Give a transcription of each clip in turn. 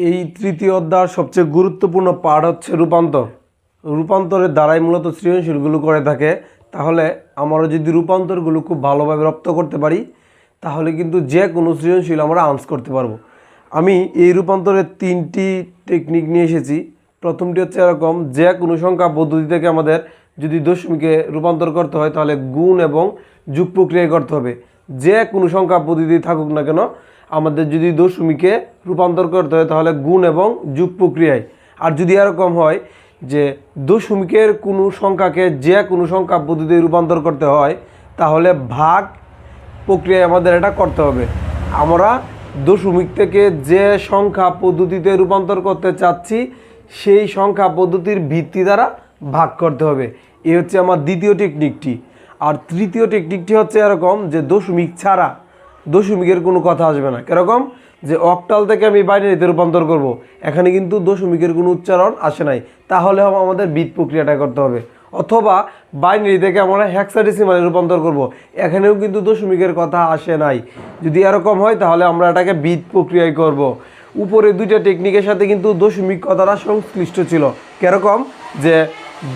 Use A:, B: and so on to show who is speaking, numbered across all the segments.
A: এই তৃতীয় অধ্যায়ের সবচেয়ে গুরুত্বপূর্ণ পার্ট হচ্ছে রূপান্তর। রূপান্তরের দ্বারাই মূলত সৃজনশীলগুলো করে থাকে। তাহলে আমরা যদি রূপান্তরগুলো খুব ভালোভাবে রপ্ত করতে পারি তাহলে কিন্তু যে কোনো সৃজনশীল আমরা আনসার করতে পারবো। আমি এই রূপান্তরের 3টি টেকনিক নিয়ে এসেছি। প্রথমটি হচ্ছে এরকম, যে কোনো সংখ্যা পদ্ধতি থেকে আমাদের যদি দশমিকে রূপান্তর করতে হয় তাহলে গুণ এবং যোগ প্রক্রিয়া করতে হবে। যে কোনো সংখ্যা পদ্ধতি থাকুক না কেন আমাদের যদি দশমিকে রূপান্তর করতে হয় তাহলে গুণ এবং যোগ প্রক্রিয়ায়। আর যদি এরকম হয় যে দশমিকের কোনো সংখ্যাকে যে কোনো সংখ্যা পদ্ধতিতে রূপান্তর করতে হয় তাহলে ভাগ প্রক্রিয়ায় আমাদের এটা করতে হবে। আমরা দশমিক থেকে যে সংখ্যা পদ্ধতিতে রূপান্তর করতে চাচ্ছি সেই সংখ্যা পদ্ধতির ভিত্তি দ্বারা ভাগ করতে হবে। এই হচ্ছে আমার দ্বিতীয় টেকনিকটি। আর তৃতীয় টেকনিকটি হচ্ছে এরকম যে দশমিক ছাড়া দশমিকের কোনো কথা আসবে না। কিরকম, যে অক্টাল থেকে আমি বাইনারিতে রূপান্তর করব, এখানে কিন্তু দশমিকের কোনো উচ্চারণ আসে নাই, তাহলে আমাদের বিট প্রক্রিয়াটা করতে হবে। অথবা বাইনারি থেকে আমরা হেক্সাডেসিমালে রূপান্তর করব, এখানেও কিন্তু দশমিকের কথা আসে নাই। যদি এরকম হয় তাহলে আমরা এটাকে বিট প্রক্রিয়ায় করব। উপরে দুইটা টেকনিকের সাথে কিন্তু দশমিক কথাটা সংশ্লিষ্ট ছিল। কিরকম,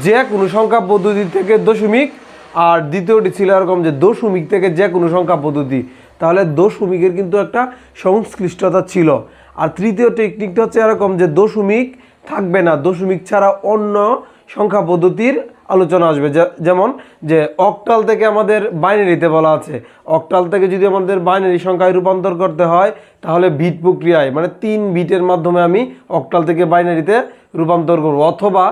A: যে কোনো সংখ্যা পদ্ধতি থেকে দশমিক, আর দ্বিতীয়টি ছিল এরকম যে দশমিক থেকে যে কোনো সংখ্যা পদ্ধতি, তাহলে দশমিকের কিন্তু একটা সংশ্লিষ্টতা ছিল। আর তৃতীয় টেকনিকটা হচ্ছে এরকম যে দশমিক থাকবে না, দশমিক ছাড়া অন্য সংখ্যা পদ্ধতির আলোচনা আসবে। যেমন যে অক্টাল থেকে আমাদের বাইনারিতে বলা আছে, অক্টাল থেকে যদি আমাদের বাইনারি সংখ্যায় রূপান্তর করতে হয় তাহলে বিট প্রক্রিয়ায়, মানে 3 বিটের মাধ্যমে আমি অক্টাল থেকে বাইনারিতে রূপান্তর করব। অথবা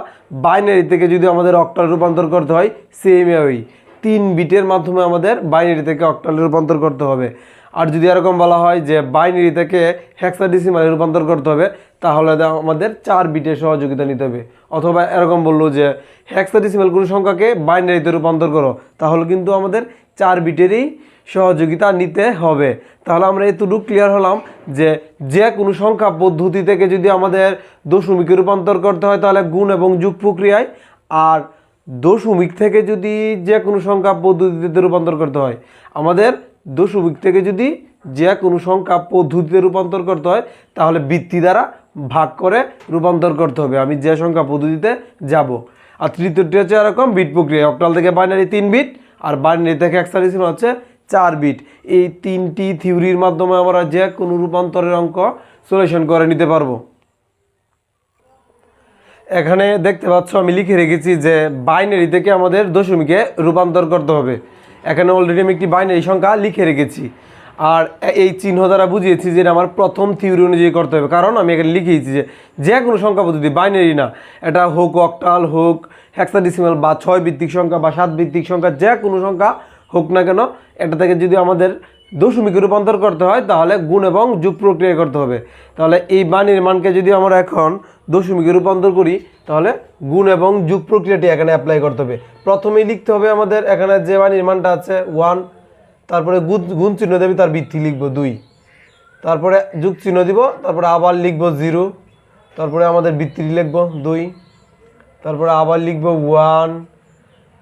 A: বাইনারি থেকে যদি আমাদের অক্টাল রূপান্তর করতে হয় সেম ওই 3 বিটের মাধ্যমে আমাদের বাইনারি থেকে অক্টালে রূপান্তর করতে হবে। আর যদি এরকম বলা হয় যে বাইনারি থেকে হেক্সাডেসিমালে রূপান্তর করতে হবে তাহলে আমাদের 4 বিটের সহযোগিতা নিতে হবে। অথবা এরকম বললো যে হেক্সাডেসিমাল কোনো সংখ্যাকে বাইনারিতে রূপান্তর করো, তাহলে কিন্তু আমাদের 4 বিটেরই সহযোগিতা নিতে হবে। তাহলে আমরা এতটুকু ক্লিয়ার হলাম যে কোনো সংখ্যা পদ্ধতি থেকে যদি আমাদের দশমিকে রূপান্তর করতে হয় তাহলে গুণ এবং যোগ প্রক্রিয়ায়, আর দশমিক থেকে যদি যে কোনো সংখ্যা পদ্ধতিতে রূপান্তর করতে হয়, আমাদের দশমিক থেকে যদি যে কোনো সংখ্যা পদ্ধতিতে রূপান্তর করতে হয় তাহলে ভিত্তি দ্বারা ভাগ করে রূপান্তর করতে হবে আমি যে সংখ্যা পদ্ধতিতে যাব। আর তৃতীয়টি হচ্ছে এরকম বিট প্রক্রিয়া, অক্টাল থেকে বাইনারি 3 বিট আর বাইনারি থেকে হেক্সাডেসিমাল হচ্ছে 4 বিট। এই 3টি থিওরির মাধ্যমে আমরা যে কোনো রূপান্তরের অঙ্ক সলিউশন করে নিতে পারবো। এখানে দেখতে পাচ্ছ আমি লিখে রেখেছি যে বাইনারি থেকে আমাদের দশমিকে রূপান্তর করতে হবে। এখানে অলরেডি আমি একটি বাইনারি সংখ্যা লিখে রেখেছি, আর এই চিহ্ন দ্বারা বুঝিয়েছি যে আমার প্রথম থিওরি অনুযায়ী করতে হবে। কারণ আমি এখানে লিখেছি যে কোনো সংখ্যা পদ্ধতি, বাইনারি না, এটা হোক অক্টাল, হোক হেক্সাডেসিমাল, বা 6 ভিত্তিক সংখ্যা বা 7 ভিত্তিক সংখ্যা, যে কোনো সংখ্যা হোক না কেন, এটা থেকে যদি আমাদের দশমিকে রূপান্তর করতে হয় তাহলে গুণ এবং যোগ প্রক্রিয়া করতে হবে। তাহলে এই বাইনারির মানকে যদি আমরা এখন দশমিকে রূপান্তর করি তাহলে গুণ এবং যোগ প্রক্রিয়াটি এখানে অ্যাপ্লাই করতে হবে। প্রথমেই লিখতে হবে আমাদের এখানে যে বাইনারির মানটা আছে 1, তারপরে গুণ চিহ্ন দেবে, তার ভিত্তি লিখবো 2, তারপরে যোগ চিহ্ন দিব, তারপরে আবার লিখবো 0, তারপরে আমাদের ভিত্তি লিখবো 2, তারপরে আবার লিখবো 1,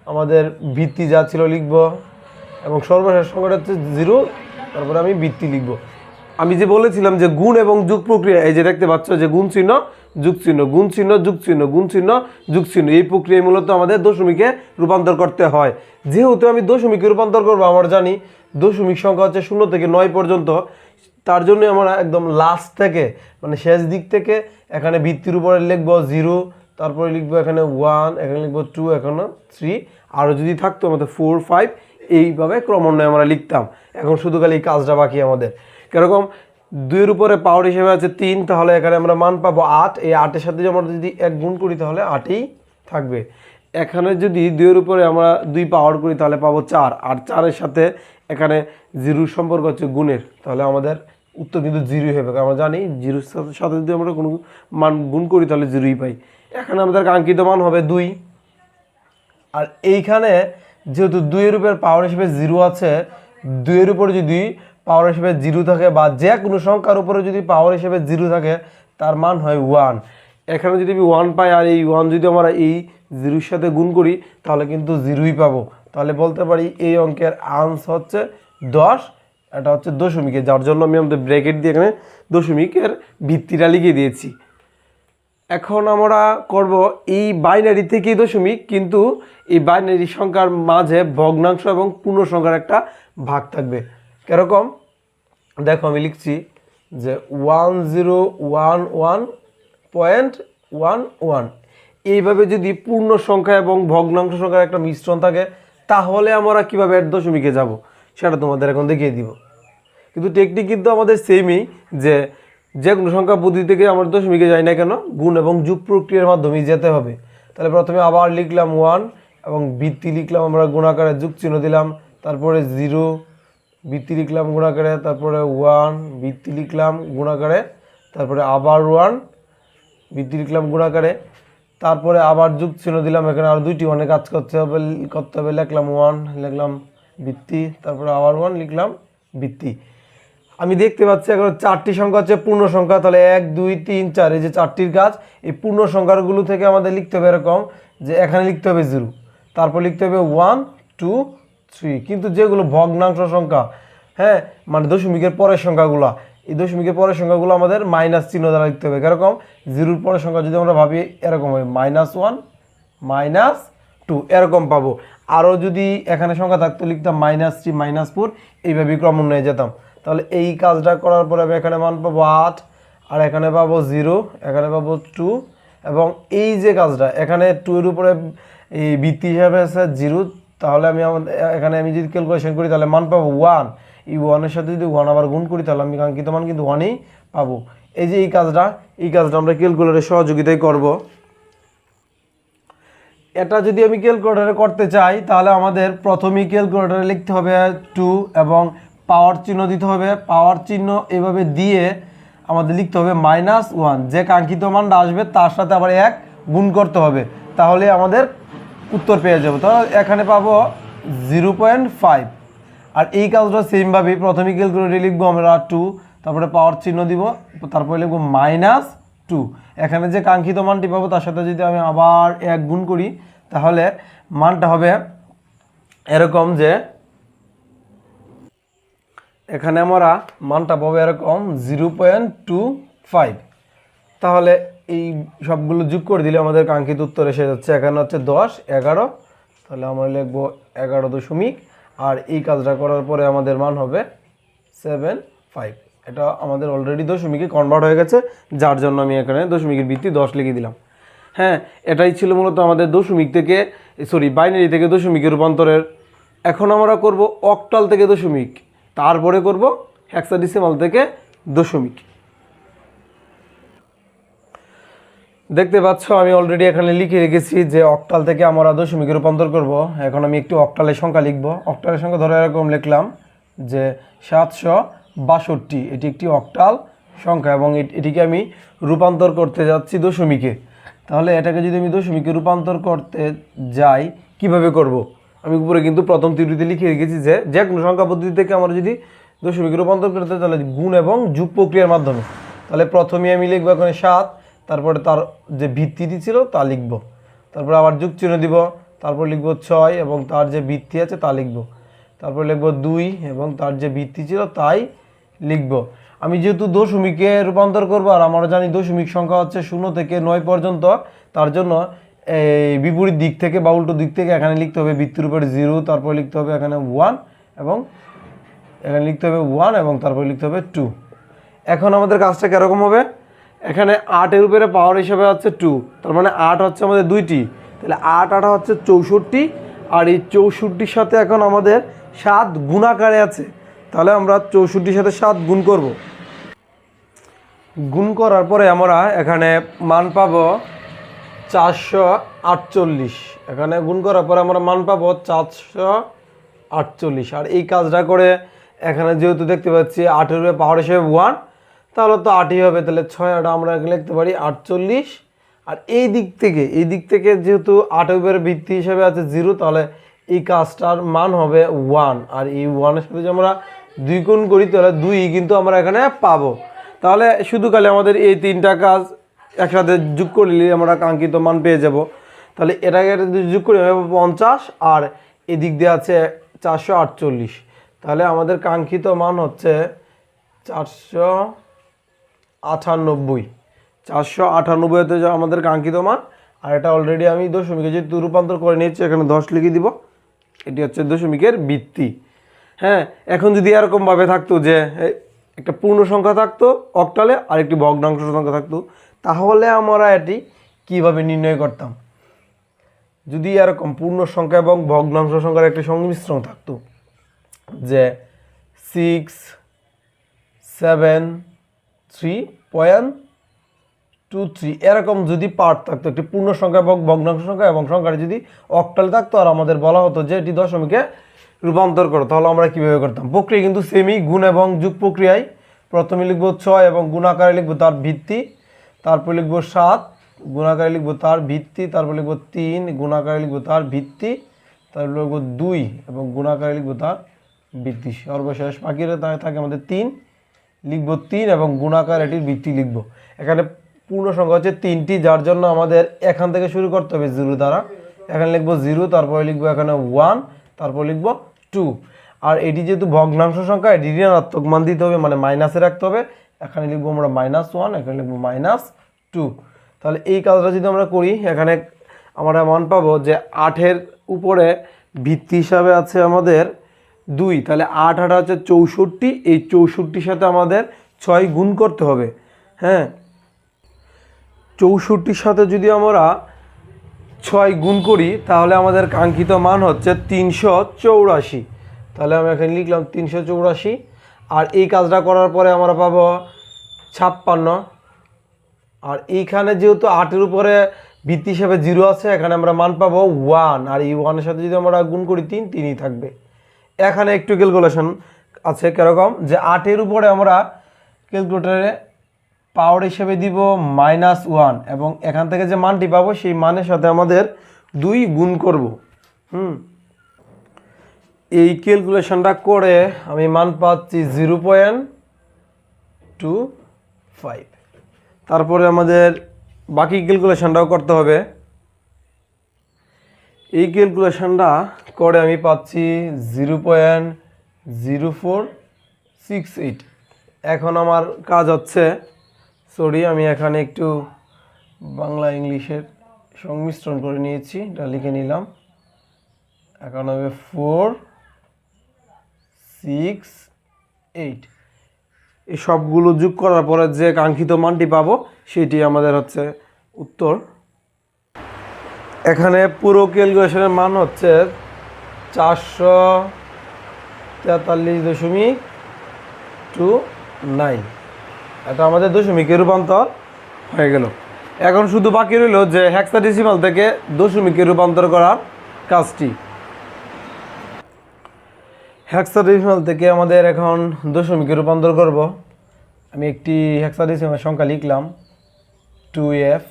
A: আমাদের ভিত্তি যা ছিল লিখবো, এবং সর্বশেষ সংখ্যাটা হচ্ছে 0, তারপরে আমি ভিত্তি লিখবো। আমি যে বলেছিলাম যে গুণ এবং যোগ প্রক্রিয়া, এই যে দেখতে পাচ্ছ যে গুণ চিহ্ন যোগ চিহ্ন, গুণ চিহ্ন যোগ চিহ্ন, গুণ চিহ্ন যোগ চিহ্ন, এই প্রক্রিয়ায় মূলত আমাদের দশমিকে রূপান্তর করতে হয়। যেহেতু আমি দশমিকে রূপান্তর করবো, আমরা জানি দশমিক সংখ্যা হচ্ছে 0 থেকে 9 পর্যন্ত, তার জন্য আমরা একদম লাস্ট থেকে মানে শেষ দিক থেকে এখানে ভিত্তির উপরে লিখবো 0, তারপরে লিখবো এখানে 1, এখানে লিখবো 2, এখানে 3, আরও যদি থাকতো আমাদের 4, 5, এইভাবে ক্রমান্বয়ে আমরা লিখতাম। এখন শুধু খালি এই কাজটা বাকি আমাদের। কিরকম, 2-এর উপরে পাওয়ার হিসেবে আছে 3, তাহলে এখানে আমরা মান পাবো 8। এই 8-এর সাথে আমরা যদি 1 গুণ করি তাহলে 8ই থাকবে। এখানে যদি 2-এর উপরে আমরা 2 পাওয়ার করি তাহলে পাবো 4, আর 4-এর সাথে এখানে 0 সম্পর্ক হচ্ছে গুণের, তাহলে আমাদের উত্তর কিন্তু 0 হবে। আমরা জানি 0-এর সাথে যদি আমরা কোনো মান গুণ করি তাহলে 0ই পাই। এখানে আমাদের কাঙ্ক্ষিত মান হবে 2। আর এইখানে যেহেতু 2-এর উপর পাওয়ার হিসেবে 0 আছে, 2-এর উপরে যদি পাওয়ার হিসেবে 0 থাকে বা যে কোনো সংখ্যার উপরে যদি পাওয়ার হিসেবে 0 থাকে তার মান হয় 1। এখানে যদি আমি 1 পাই আর এই 1 যদি আমরা এই 0-এর সাথে গুণ করি তাহলে কিন্তু 0ই পাবো। তাহলে বলতে পারি এই অঙ্কের আনসার হচ্ছে 10। এটা হচ্ছে দশমিকে, যার জন্য আমি আমাদের ব্র্যাকেট দিয়ে এখানে দশমিকের ভিত্তিটা লিখে দিয়েছি। এখন আমরা করব এই বাইনারি থেকেই দশমিক, কিন্তু এই বাইনারি সংখ্যার মাঝে ভগ্নাংশ এবং পূর্ণ সংখ্যার একটা ভাগ থাকবে। কিরকম দেখো, আমি লিখছি যে 1011.11। এইভাবে যদি পূর্ণ সংখ্যা এবং ভগ্নাংশ সংখ্যার একটা মিশ্রণ থাকে তাহলে আমরা কিভাবে দশমিকে যাব সেটা তোমাদের এখন দেখিয়ে দিব। কিন্তু টেকনিক কিন্তু আমাদের সেমই, যে কোনো সংখ্যা পদ্ধতি থেকে আমরা দশমিকে যাই না কেন, গুণ এবং যোগ প্রক্রিয়ার মাধ্যমে যেতে হবে। তাহলে প্রথমে আবার লিখলাম 1 এবং ভিত্তি লিখলাম আমরা গুণাকারে, যোগ চিহ্ন দিলাম, তারপরে 0 ভিত্তি লিখলাম গুণাকারে, তারপরে 1 ভিত্তি লিখলাম গুণাকারে, তারপরে আবার 1 ভিত্তি লিখলাম গুণাকারে, তারপরে আবার যোগ চিহ্ন দিলাম। এখানে আর দুইটি অনেক কাজ করতে হবে লিখলাম 1 লিখলাম ভিত্তি, তারপরে আবার 1 লিখলাম ভিত্তি। আমি দেখতে পাচ্ছি এখন 4টি সংখ্যা হচ্ছে পূর্ণ সংখ্যা। তাহলে 1 2 3 4 এই যে 4টির কাজ, এই পূর্ণ সংখ্যাগুলো থেকে আমাদের লিখতে হবে এরকম যে এখানে লিখতে হবে 0, তারপর লিখতে হবে 1 2 3। কিন্তু যেগুলো ভগ্নাংশ সংখ্যা, হ্যাঁ মানে দশমিকের পরের সংখ্যাগুলো, এই দশমিকের পরের সংখ্যাগুলো আমাদের মাইনাস চিহ্ন দ্বারা লিখতে হবে। এরকম 0-র পরের সংখ্যা যদি আমরা ভাবি এরকম হয় -1 -2 এরকম পাবো। আরও যদি এখানে সংখ্যা থাকতো লিখতাম -3 -4, এইভাবেই ক্রমান্বয়ে যেতাম। তাহলে এই কাজটা করার পরে আমি এখানে মান পাবো 8, আর এখানে পাবো 0, এখানে পাবো 2, এবং এই যে কাজটা এখানে 2 এর উপরে এই ভিত্তি হিসাবে আছে 0। তাহলে এখানে আমি যদি ক্যালকুলেশন করি তাহলে মান পাবো 1। এই 1 এর সাথে যদি 1 আবার গুণ করি তাহলে আমি কাঙ্ক্ষিত মান কিন্তু 1ই পাবো। এই যে এই কাজটা আমরা ক্যালকুলেটরের সহযোগিতায় করব। এটা যদি আমি ক্যালকুলেটরে করতে চাই তাহলে আমাদের প্রথমেই ক্যালকুলেটরে লিখতে হবে 2 এবং পাওয়ার চিহ্ন দিতে হবে। পাওয়ার চিহ্ন এভাবে দিয়ে আমাদের লিখতে হবে -1, যে কাঙ্ক্ষিত মানটা আসবে তার সাথে আবার 1 গুণ করতে হবে, তাহলে আমাদের উত্তর পেয়ে যাবো। তাহলে এখানে পাবো 0.5। আর এই কাজটা সেমভাবেই প্রথমে ক্যালকুলেটরে লিখবো আমরা 2, তারপরে পাওয়ার চিহ্ন দিব, তারপরে লিখবো -2। এখানে যে কাঙ্ক্ষিত মানটি পাবো তার সাথে যদি আমি আবার 1 গুণ করি তাহলে মানটা হবে এরকম, যে এখানে আমরা মানটা পাবো এরকম 0.25। তাহলে এই সবগুলো যোগ করে দিলে আমাদের কাঙ্ক্ষিত উত্তর এসে যাচ্ছে। এখানে হচ্ছে 10 11, তাহলে আমরা লিখবো 11 দশমিক, আর এই কাজটা করার পরে আমাদের মান হবে 75। এটা আমাদের অলরেডি দশমিকে কনভার্ট হয়ে গেছে, যার জন্য আমি এখানে দশমিকের ভিত্তি 10 লিখে দিলাম। হ্যাঁ, এটাই ছিল মূলত আমাদের বাইনারি থেকে দশমিকের রূপান্তরের। এখন আমরা করব অক্টাল থেকে দশমিক, তারপরে করব হেক্সাডেসিমাল থেকে দশমিক। দেখতে পাচ্ছ আমি অলরেডি এখানে লিখে রেখেছি যে অক্টাল থেকে আমরা দশমিকে রূপান্তর করব। এখন আমি একটি অক্টালের সংখ্যা লিখব। অক্টালের সংখ্যা ধরে এরকম লিখলাম যে 762, এটি একটি অক্টাল সংখ্যা এবং এটিকে আমি রূপান্তর করতে যাচ্ছি দশমিকে। তাহলে এটাকে যদি আমি দশমিকে রূপান্তর করতে যাই কিভাবে করব, আমি উপরে কিন্তু প্রথম তীরটিতে লিখে রেখেছি যে কোনো সংখ্যা পদ্ধতি থেকে আমরা যদি দশমিকে রূপান্তর করতে তাহলে গুণ এবং যোগ প্রক্রিয়ার মাধ্যমে। তাহলে প্রথমে আমি লিখবো এখানে 7, তারপরে তার যে ভিত্তিটি ছিল তা লিখব, তারপরে আবার যোগ চিহ্ন দিব, তারপর লিখব 6 এবং তার যে ভিত্তি আছে তা লিখব, তারপর লিখব 2 এবং তার যে ভিত্তি ছিল তাই লিখব। আমি যেহেতু দশমিকে রূপান্তর করবো আর আমরা জানি দশমিক সংখ্যা হচ্ছে 0 থেকে 9 পর্যন্ত, তার জন্য এই বিপরীত দিক থেকে বা উল্টো দিক থেকে এখানে লিখতে হবে ভিত্তির উপরে 0, তারপর লিখতে হবে এখানে 1 এবং এখানে লিখতে হবে 1 এবং তারপর লিখতে হবে 2। এখন আমাদের কাজটা কীরকম হবে, এখানে 8 এর উপরে পাওয়ার হিসাবে হচ্ছে 2, তার মানে 8 হচ্ছে আমাদের 2টি, তাহলে 8 8 হচ্ছে 64, আর এই 64-র সাথে এখন আমাদের 7 গুণাকারে আছে। তাহলে আমরা 64-র সাথে 7 গুণ করব। গুণ করার পরে আমরা এখানে মান পাবো 448। এখানে গুণ করার পরে আমরা মান পাবো 448। আর এই কাজটা করে এখানে যেহেতু দেখতে পাচ্ছি 8 এর উপরে পাওয়ার হিসেবে 1, তাহলে তো 8ই হবে। তাহলে 6 8 আমরা এখানে লিখতে পারি 48। আর এই দিক থেকে যেহেতু 8 এর উপরে ভিত্তি হিসেবে আছে 0, তাহলে এই কাজটার মান হবে 1। আর এই 1 এর সাথে যদি আমরা 2 গুণ করি তাহলে 2ই কিন্তু আমরা এখানে পাবো। তাহলে শুধু খালি আমাদের এই 3টা কাজ একসাথে যোগ করলে আমরা কাঙ্ক্ষিত মান পেয়ে যাব। তাহলে এটাকে যদি যোগ করি 50, আর এদিক দিয়ে আছে 448। তাহলে আমাদের কাঙ্ক্ষিত মান হচ্ছে 448। 498, 498 হতে আমাদের কাঙ্ক্ষিত মান। আর এটা অলরেডি আমি দশমিকে যেহেতু রূপান্তর করে নিয়েছি, এখানে 10 লিখে দিব। এটি হচ্ছে দশমিকের ভিত্তি। হ্যাঁ, এখন যদি এরকমভাবে থাকতো যে একটা পূর্ণ সংখ্যা থাকতো অক্টালে আর একটি ভগ্নাংশ সংখ্যা থাকতো, তাহলে আমরা এটি কিভাবে নির্ণয় করতাম? যদি এরকম পূর্ণ সংখ্যা এবং ভগ্নাংশ সংখ্যার একটি সংমিশ্রণ থাকতো, যে 673.23 এরকম যদি পার্ট থাকতো, একটি পূর্ণ সংখ্যা এবং ভগ্নাংশ সংখ্যা, এবং সংখ্যাটি যদি অক্টালে থাকতো আর আমাদের বলা হতো যে এটি দশমিকে রূপান্তর করো, তাহলে আমরা কীভাবে করতাম? প্রক্রিয়া কিন্তু সেমই, গুণ এবং যোগ প্রক্রিয়ায়। প্রথমে লিখবো 6 এবং গুণাকারে লিখবো তার ভিত্তি, তারপর লিখবো 7 গুণাকারে লিখবো তার ভিত্তি, তারপর লিখবো 3 গুণাকারে লিখবো তার ভিত্তি, তারপর লিখবো 2 এবং গুণাকারে লিখবো তার ভিত্তি। সর্বশেষ বাকি থাকে আমাদের 3, লিখবো 3 এবং গুণাকার এটির ভিত্তি লিখবো। এখানে পূর্ণ সংখ্যা হচ্ছে 3টি, যার জন্য আমাদের এখান থেকে শুরু করতে হবে 0 দ্বারা। এখানে লিখবো 0, তারপরে লিখবো এখানে 1, তারপর লিখবো 2। আর এটি যেহেতু ভগ্নাংশ সংখ্যা, এটি ঋণাত্মক মান দিতে হবে, মানে মাইনাসে রাখতে হবে। এখানে লিখবো আমরা -1, এখানে লিখবো -2। তাহলে এই কাজটা যদি আমরা করি, এখানে আমরা মান পাবো যে 8-এর উপরে ভিত্তি হিসাবে আছে আমাদের 2, তাহলে 8 8 হচ্ছে 64। এই 64-র সাথে আমাদের 6 গুণ করতে হবে। হ্যাঁ, 64-র সাথে যদি আমরা 6 গুণ করি, তাহলে আমাদের কাঙ্ক্ষিত মান হচ্ছে 384। তাহলে আমি এখানে লিখলাম 384। আর এই কাজটা করার পরে আমরা পাবো 56। আর এইখানে যেহেতু 8-এর উপরে ভিত্তি হিসাবে 0 আছে, এখানে আমরা মান পাবো 1। আর এই 1-এর সাথে যদি আমরা গুণ করি 3, 3ই থাকবে। এখানে একটু ক্যালকুলেশন আছে, কীরকম? যে 8-এর উপরে আমরা ক্যালকুলেটারে পাওয়ার হিসেবে দিব -1, এবং এখান থেকে যে মানটি পাবো সেই মানের সাথে আমাদের 2 গুণ করব। এই ক্যালকুলেশনটা করে আমি মান পাচ্ছি 0.25। তারপরে আমাদের বাকি ক্যালকুলেশনটাও করতে হবে। এই ক্যালকুলেশনটা করে আমি পাচ্ছি 0.0468। এখন আমার কাজ হচ্ছে, আমি এখানে একটু বাংলা ইংলিশের সংমিশ্রণ করে নিয়েছি, এটা লিখে নিলাম। এখন হবে 468। এই সবগুলো যোগ করার পরে যে কাঙ্ক্ষিত মানটি পাবো সেটি আমাদের হচ্ছে উত্তর। এখানে পুরো ক্যালকুলেশনের মান হচ্ছে 443.29। এটা আমাদের দশমিকে রূপান্তর হয়ে গেল। এখন শুধু বাকি রইল যে হেক্সাডেসিমাল থেকে দশমিকে রূপান্তর করার কাজটি। হেক্সাডেসিমাল থেকে আমাদের এখন দশমিকে রূপান্তর করব। আমি একটি হেক্সাডেসিমাল সংখ্যা লিখলাম 2f,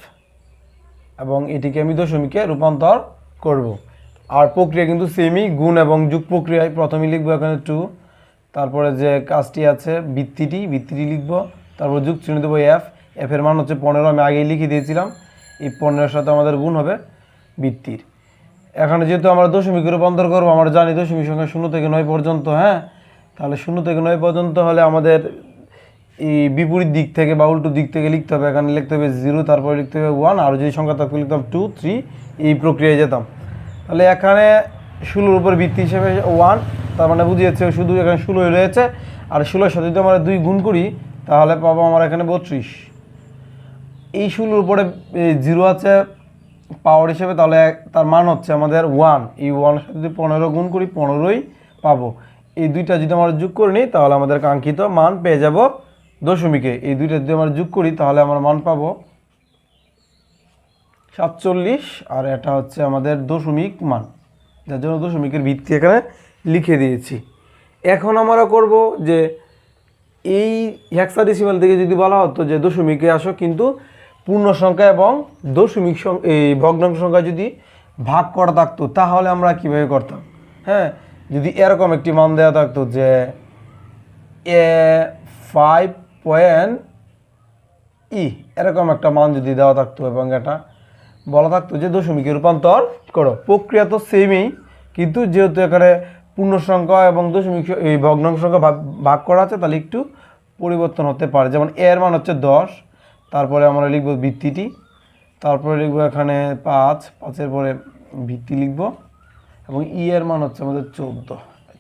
A: এবং এটিকে আমি দশমিকে রূপান্তর করব। আর প্রক্রিয়া কিন্তু সেমই, গুণ এবং যোগ প্রক্রিয়ায়। প্রথমে লিখবো এখানে 2, তারপরে যে কাজটি আছে ভিত্তিটি লিখবো, তারপর যোগ চিহ্ন দেবো f। এর মান হচ্ছে 15, আমি আগেই লিখে দিয়েছিলাম। এই 15-এর সাথে আমাদের গুণ হবে ভিত্তির। এখানে যেহেতু আমরা দশমিকে রূপান্তর করবো, আমরা জানি দশমিক সংখ্যা 0 থেকে 9 পর্যন্ত। হ্যাঁ, তাহলে 0 থেকে 9 পর্যন্ত হলে আমাদের এই বিপরীত দিক থেকে বা উল্টো দিক থেকে লিখতে হবে। এখানে লিখতে হবে 0, তারপরে লিখতে হবে 1, আর যদি সংখ্যা থাকতে লিখতাম 2, 3, এই প্রক্রিয়ায় যেতাম। তাহলে এখানে 16-র উপর ভিত্তি হিসেবে 1, তার মানে বুঝিয়েছে শুধু এখানে 16 রয়েছে। আর 16-এর সাথে যদি আমরা 2 গুণ করি, তাহলে পাবো আমরা এখানে 32। এই 16-র উপরে 0 আছে পাওয়ার হিসেবে, তাহলে তার মান হচ্ছে আমাদের 1। এই 1-এর সাথে যদি 15 গুণ করি, 15ই পাবো। এই দুইটা যদি আমরা যোগ করে নিই, তাহলে আমাদের কাঙ্ক্ষিত মান পেয়ে যাব দশমিকে। এই দুইটা যদি আমরা যোগ করি, তাহলে আমরা মান পাবো 47। আর এটা হচ্ছে আমাদের দশমিক মান, যার জন্য দশমিকের ভিত্তি এখানে লিখে দিয়েছি। এখন আমরা করব যে এই হেক্সাডেসিমাল থেকে যদি বলা হতো যে দশমিকে আসো, কিন্তু পূর্ণ সংখ্যা এবং দশমিক এই ভগ্নাংশ সংখ্যা যদি ভাগ করা থাকতো, তাহলে আমরা কীভাবে করতাম? হ্যাঁ, যদি এরকম একটি মান দেওয়া থাকতো যে 5.e, এরকম একটা মান যদি দেওয়া থাকতো, এবং এটা বলা থাকতো যে দশমিকে রূপান্তর করো। প্রক্রিয়া তো সেমই, কিন্তু যেহেতু এখানে পূর্ণ সংখ্যা এবং দশমিক এই ভগ্নাংশ সংখ্যা ভাগ করা আছে, তাহলে একটু পরিবর্তন হতে পারে। যেমন এর মান হচ্ছে 10, তারপরে আমরা লিখব ভিত্তিটি, তারপরে লিখব এখানে 5, 5-এর পরে ভিত্তি লিখব, এবং এর মান হচ্ছে আমাদের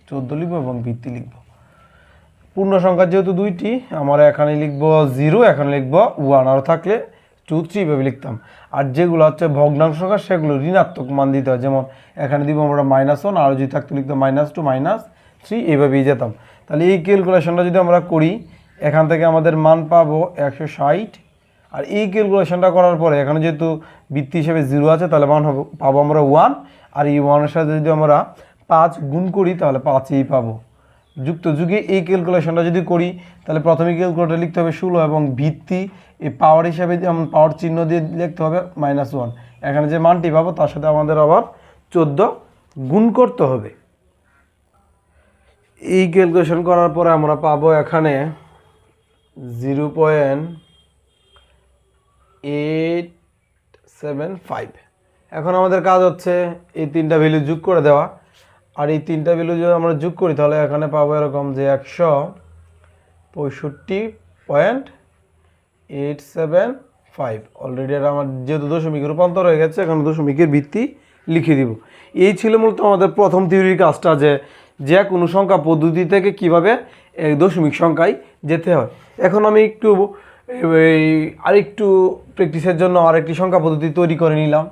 A: 14 লিখব এবং ভিত্তি লিখব। পূর্ণ সংখ্যা যেহেতু দুইটি, আমরা এখানে লিখব 0, এখানে লিখব 1, আর থাকলে 2, 3 এভাবে লিখতাম। আর যেগুলো হচ্ছে ভগ্নাংশ সংখ্যা সেগুলো ঋণাত্মক মান দিতে হয়। যেমন এখানে দিব আমরা -1, আর যদি থাকতো লিখতাম -2, -3, এইভাবেই যেতাম। তাহলে এই ক্যালকুলেশনটা যদি আমরা করি, এখান থেকে আমাদের মান পাবো 160। আর এই ক্যালকুলেশনটা করার পরে এখানে যেহেতু ভিত্তি হিসেবে 0 আছে, তাহলে মান পাবো আমরা 1, আর এই 1-এর সাথে যদি আমরা 5 গুণ করি তাহলে 5ই পাবো। যুক্ত যুগে এই ক্যালকুলেশনটা যদি করি, তাহলে প্রথমে ক্যালকুলেটর লিখতে হবে 16, এবং ভিত্তি এই পাওয়ার হিসাবে যেমন পাওয়ার চিহ্ন দিয়ে লিখতে হবে -1। এখানে যে মানটি পাবো তার সাথে আমাদের আবার 14 গুণ করতে হবে। এই ক্যালকুলেশন করার পরে আমরা পাবো এখানে 0.875। এখন আমাদের কাজ হচ্ছে এই তিনটা ভ্যালু যোগ করে দেওয়া। আর এই তিনটা ভ্যালু যদি আমরা যোগ করি তাহলে এখানে পাবো এরকম যে 165.875। অলরেডি এটা আমার যেহেতু দশমিক রূপান্তর হয়ে গেছে, এখন দশমিকের ভিত্তি লিখে দিব। এই ছিল মূলত আমাদের প্রথম থিওরির কাজটা, যে কোনো সংখ্যা পদ্ধতি থেকে কিভাবে এই দশমিক সংখ্যায় যেতে হয়। এখন আমি আরেকটু প্র্যাকটিসের জন্য আরেকটি সংখ্যা পদ্ধতি তৈরি করে নিলাম,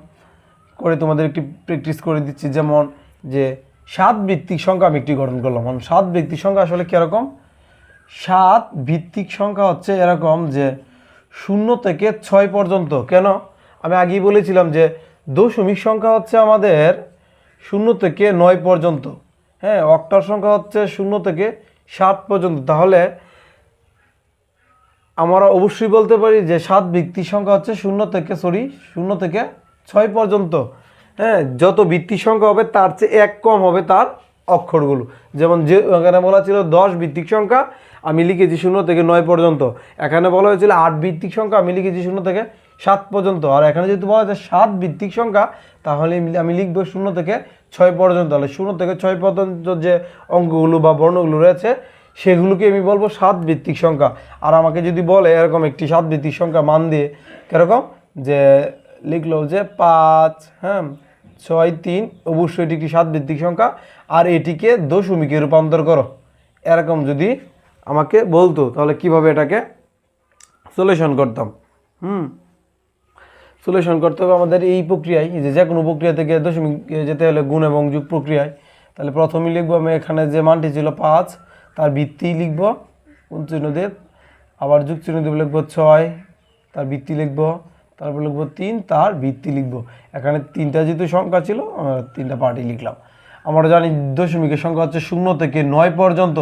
A: করে তোমাদের একটি প্র্যাকটিস করে দিচ্ছি। যেমন যে 7 ভিত্তিক সংখ্যা আমি একটি গঠন করলাম। 7 ভিত্তিক সংখ্যা আসলে কীরকম? 7 ভিত্তিক সংখ্যা হচ্ছে এরকম যে 0 থেকে 6 পর্যন্ত। কেন? আমি আগেই বলেছিলাম যে দশমিক সংখ্যা হচ্ছে আমাদের 0 থেকে 9 পর্যন্ত। হ্যাঁ, অক্টাল সংখ্যা হচ্ছে 0 থেকে 7 পর্যন্ত। তাহলে আমরা অবশ্যই বলতে পারি যে 7 ভিত্তিক সংখ্যা হচ্ছে 0 থেকে 6 পর্যন্ত। হ্যাঁ, যত ভিত্তিক সংখ্যা হবে তার চেয়ে 1 কম হবে তার অক্ষরগুলো। যেমন যে এখানে বলা ছিল 10 ভিত্তিক সংখ্যা, আমি লিখেছি 0 থেকে 9 পর্যন্ত। এখানে বলা হয়েছিল 8 ভিত্তিক সংখ্যা, আমি লিখেছি 0 থেকে 7 পর্যন্ত। আর এখানে যেহেতু বলা হয়েছে 7 ভিত্তিক সংখ্যা, তাহলে আমি লিখবো 0 থেকে 6 পর্যন্ত। তাহলে 0 থেকে 6 পর্যন্ত যে অঙ্কগুলো বা বর্ণগুলো রয়েছে সেগুলোকে আমি বলবো 7 ভিত্তিক সংখ্যা। আর আমাকে যদি বলে এরকম একটি 7 ভিত্তিক সংখ্যা মান দিয়ে, কীরকম যে লিখলো যে 5, 6, 3, অবশ্যই এটি একটি 7 ভিত্তিক সংখ্যা, আর এটিকে দশমিকে রূপান্তর করো, এরকম যদি আমাকে বলতো, তাহলে কিভাবে এটাকে সলিউশন করতাম। সলিউশন করতে হবে আমাদের এই প্রক্রিয়ায়, যে কোনো প্রক্রিয়া থেকে দশমিক যেতে হলে গুণ এবং যোগ প্রক্রিয়ায়। তাহলে প্রথমেই লিখবো আমি এখানে যে মানটি ছিল 5, তার ভিত্তি লিখবো গুণ চিহ্ন দিয়ে, আবার যোগ চিহ্ন দিয়ে লিখবো 6, তার ভিত্তি লিখবো, তারপর লিখবো 3, তার ভিত্তি লিখবো। এখানে 3টা যেহেতু সংখ্যা ছিল, 3টা পার্টি লিখলাম। আমরা জানি দশমিকের সংখ্যা হচ্ছে 0 থেকে 9 পর্যন্ত।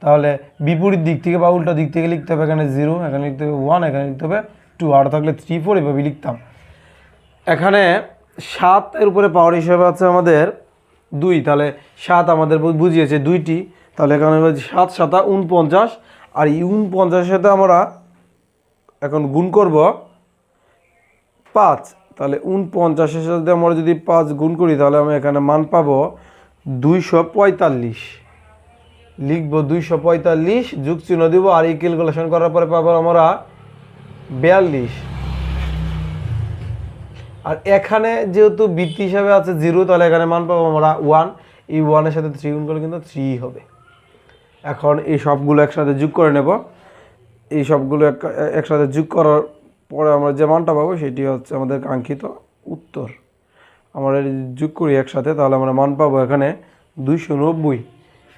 A: তাহলে বিপরীত দিক থেকে বা উল্টা দিক থেকে লিখতে হবে এখানে 0, এখানে লিখতে হবে 1, এখানে লিখতে হবে 2, আর থাকলে 3, 4 এভাবে লিখতাম। এখানে 7 এর উপরে পাওয়ার হিসেবে আছে আমাদের 2, তাহলে 7 আমাদের বুঝিয়েছে 2টি। তাহলে এখানে 7 7 49, আর এই 49-এর সাথে আমরা এখন গুণ করব 5। তাহলে 49-এর সাথে আমরা যদি 5 গুণ করি তাহলে আমি এখানে মান পাবো 245। লিখবো 245, যোগ চিহ্ন দিব, আর এই ক্যালকুলেশন করার পরে পাবো আমরা 42। আর এখানে যেহেতু ভিত্তি হিসাবে আছে 0, তাহলে এখানে মান পাবো আমরা 1। এই 1-এর সাথে 3 গুণ করলে কিন্তু 3 হবে। এখন এই সবগুলো একসাথে যোগ করে নেব। এই সবগুলো একসাথে যোগ করার পরে আমরা যে মানটা পাবো সেটি হচ্ছে আমাদের কাঙ্ক্ষিত উত্তর। আমরা যোগ করি একসাথে, তাহলে আমরা মান পাবো এখানে 290।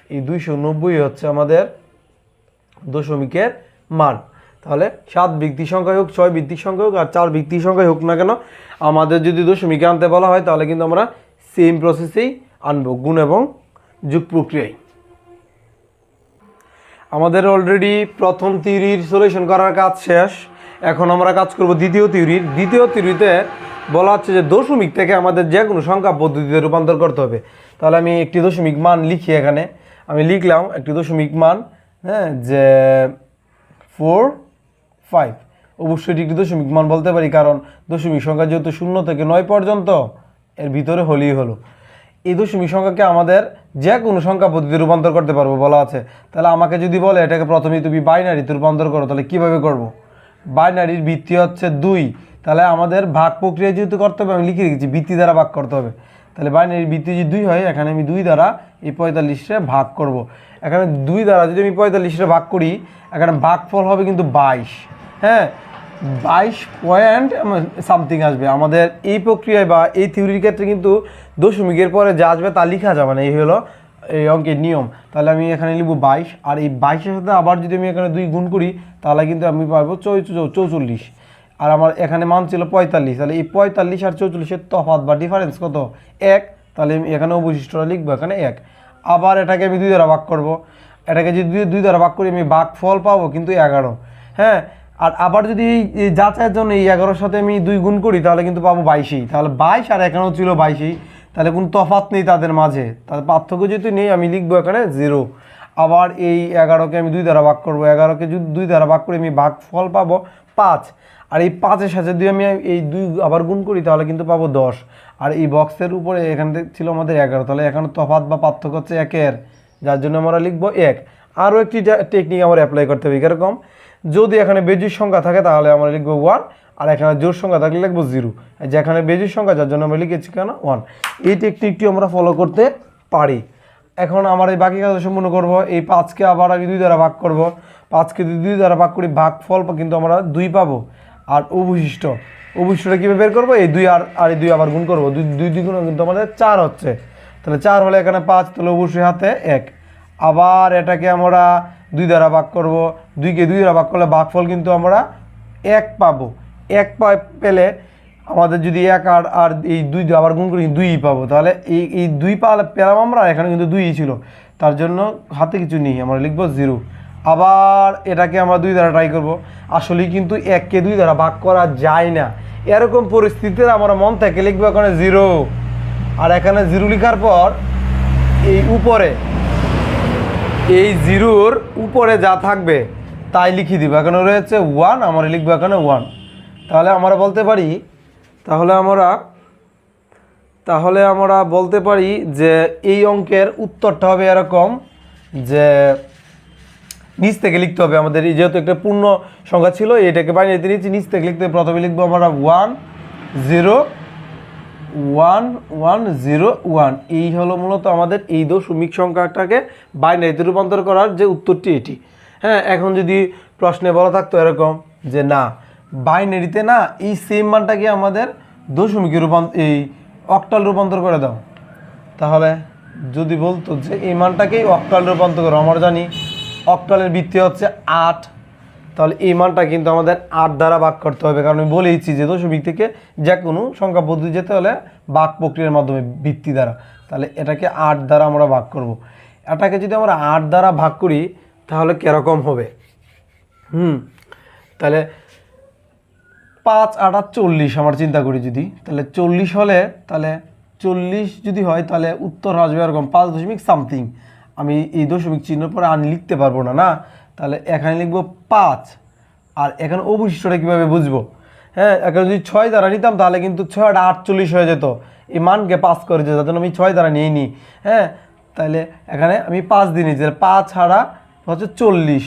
A: এই 290 হচ্ছে আমাদের দশমিকের মান। তাহলে 7 ভিত্তিক সংখ্যায় হোক, 6 ভিত্তিক সংখ্যায় হোক, আর 4 ভিত্তিক সংখ্যায় হোক না কেন, আমাদের যদি দশমিকে আনতে বলা হয় তাহলে কিন্তু আমরা সেম প্রসেসেই আনবো, গুণ এবং যোগ প্রক্রিয়ায়। আমাদের অলরেডি প্রথম থিওরির সলিউশন করার কাজ শেষ। এখন আমরা কাজ করব দ্বিতীয় থিওরির। দ্বিতীয় থিওরিতে বলা হচ্ছে যে দশমিক থেকে আমাদের যে কোনো সংখ্যা পদ্ধতিতে রূপান্তর করতে হবে। তাহলে আমি একটি দশমিক মান লিখি। এখানে আমি লিখলাম একটি দশমিক মান, যে 4, 5। অবশ্যই এটি একটি দশমিক মান বলতে পারি, কারণ দশমিক সংখ্যা যেহেতু 0 থেকে 9 পর্যন্ত, এর ভিতরে হলেই হলো। এই দশমিক সংখ্যাকে আমাদের যে কোনো সংখ্যা পদ্ধতি রূপান্তর করতে পারবো বলা আছে। তাহলে আমাকে যদি বলে এটাকে প্রথমেই তুমি বাইনারিতে রূপান্তর করো, তাহলে কীভাবে করব? বাইনারির ভিত্তি হচ্ছে 2, তাহলে আমাদের ভাগ প্রক্রিয়া যেহেতু করতে হবে আমি লিখে রেখেছি ভিত্তি দ্বারা ভাগ করতে হবে। তাহলে বাইনারির ভিত্তি যদি 2 হয়, এখানে আমি 2 দ্বারা এই 45-রে ভাগ করব। এখানে 2 দ্বারা যদি আমি 45-রে ভাগ করি, এখানে ভাগফল হবে কিন্তু 22, হ্যাঁ 22 পয়েন্ট সামথিং আসবে। আমাদের এই প্রক্রিয়ায় বা এই থিওরির ক্ষেত্রে কিন্তু দশমিকের পরে যা আসবে তা লেখা যাবে না, এই হলো এই অঙ্কের নিয়ম। তাহলে আমি এখানে লিখব 22, আর এই 22-এর সাথে আবার যদি আমি এখানে 2 গুণ করি তাহলে কিন্তু আমি পাবো 44, আর আমার এখানে মান ছিল 45। তাহলে এই 45 আর 44-এর তফাৎ বা ডিফারেন্স কত? 1। তাহলে আমি এখানে অবশিষ্টটা লিখবো এখানে 1। আবার এটাকে আমি 2 দ্বারা ভাগ করব। এটাকে যদি 2 দ্বারা ভাগ করি আমি ভাগফল পাবো কিন্তু 11, হ্যাঁ। আর আবার যদি এই যাচাইয়ের জন্য এই 11-এর সাথে আমি 2 গুণ করি তাহলে কিন্তু পাবো 22। তাহলে 22 আর এখানেও ছিল 22, তাহলে কোনো তফাৎ নেই তাদের মাঝে, তাহলে পার্থক্য যেহেতু নেই আমি লিখবো এখানে 0। আবার এই 11-কে আমি 2 দ্বারা ভাগ করবো, 11-কে যদি 2 দ্বারা ভাগ করে আমি ভাগফল পাবো 5। আর এই 5-এর সাথে যদি আমি এই 2 আবার গুণ করি তাহলে কিন্তু পাবো 10। আর এই বক্সের উপরে এখান থেকে ছিল আমাদের 11, তাহলে এখানে তফাৎ বা পার্থক্য হচ্ছে 1-এর, যার জন্য আমরা লিখবো 1। আরও একটি টেকনিক আমরা অ্যাপ্লাই করতে হবে এরকম, যদি এখানে বেজোড় সংখ্যা থাকে তাহলে আমরা লিখবো 1, আর এখানে জোড় সংখ্যা থাকলে লিখবো 0। যেখানে বেজোড় সংখ্যা যার জন্য আমরা লিখেছি কেন 1। এই টেকনিকটি আমরা ফলো করতে পারি। এখন আমার এই বাকি কাজ সম্পূর্ণ করব। এই 5-কে আবার আমি 2 দ্বারা ভাগ করব। 5-কে যদি 2 দ্বারা ভাগ করি ভাগফল কিন্তু আমরা 2 পাবো। আর অবশিষ্টটা কীভাবে বের করবো? এই 2 আর এই 2 আবার গুণ করবো, 2 গুণ কিন্তু আমাদের 4 হচ্ছে। তাহলে 4 হলে এখানে 5, তাহলে অবশ্যই হাতে 1। আবার এটাকে আমরা 2 দ্বারা ভাগ করব। 2-কে 2 দ্বারা ভাগ করলে ভাগফল কিন্তু আমরা 1 পাবো। 1 পেলে আমাদের যদি 1 আর এই 2 আবার গুণ করি 2ই পাবো। তাহলে এই 2 পেলাম আমরা, এখানে কিন্তু 2ই ছিল, তার জন্য হাতে কিছু নেই, আমরা লিখবো 0। আবার এটাকে আমরা 2 দ্বারা ট্রাই করব। আসলে কিন্তু 1-কে 2 দ্বারা ভাগ করা যায় না, এরকম পরিস্থিতিতে আমরা মন থেকে লিখবো এখানে 0। আর এখানে 0 লেখার পর এই উপরে এই 0-র উপরে যা থাকবে তাই লিখে দিব। এখানে রয়েছে 1, আমরা লিখবো এখানে 1। তাহলে আমরা বলতে পারি বলতে পারি যে এই অঙ্কের উত্তরটা হবে এরকম, যে নিচ থেকে লিখতে হবে আমাদের, যেহেতু একটা পূর্ণ সংখ্যা ছিল এটাকে বাইনারিতে নিচ্ছি, নিচ থেকে লিখতে হবে। প্রথমে লিখবো আমরা 1 0 1 1 0 1। এই হলো মূলত আমাদের এই দশমিক সংখ্যাটাকে বাইনারিতে রূপান্তর করার যে উত্তরটি এটি, হ্যাঁ। এখন যদি প্রশ্নে বলা থাকতো এরকম যে না বাইনারিতে না এই সেম মানটাকে আমাদের দশমিকে এই অক্টাল রূপান্তর করে দাও, তাহলে যদি বলতো যে এই মানটাকেই অক্টাল রূপান্তর করো, আমরা জানি অক্টালের ভিত্তি হচ্ছে 8, তাহলে এই মানটা কিন্তু আমাদের 8 দ্বারা ভাগ করতে হবে, কারণ আমি বলেইছি যে দশমিক থেকে যে কোনো সংখ্যা পদ্ধতি যেতে হলে ভাগ প্রক্রিয়ার মাধ্যমে ভিত্তি দ্বারা। তাহলে এটাকে 8 দ্বারা আমরা ভাগ করব। এটাকে যদি আমরা 8 দ্বারা ভাগ করি তাহলে কীরকম হবে? তাহলে 5 8 40 আমরা চিন্তা করি যদি, তাহলে 40 হলে, তাহলে 40 যদি হয় তাহলে উত্তর আসবে এরকম 5 দশমিক সামথিং। আমি এই দশমিক চিহ্নের পরে আন লিখতে পারবো না, তাহলে এখানে লিখবো 5। আর এখানে অবশিষ্টটা কীভাবে বুঝবো? হ্যাঁ, এখানে যদি 6 দ্বারা নিতাম তাহলে কিন্তু 6 48 হয়ে যেত, এই মানকে 5 করে যেত, তার জন্য আমি 6 দ্বারা নিয়ে নিই, হ্যাঁ। তাহলে এখানে আমি 5 দিয়ে নিয়েছি, 5 ছাড়া হচ্ছে 40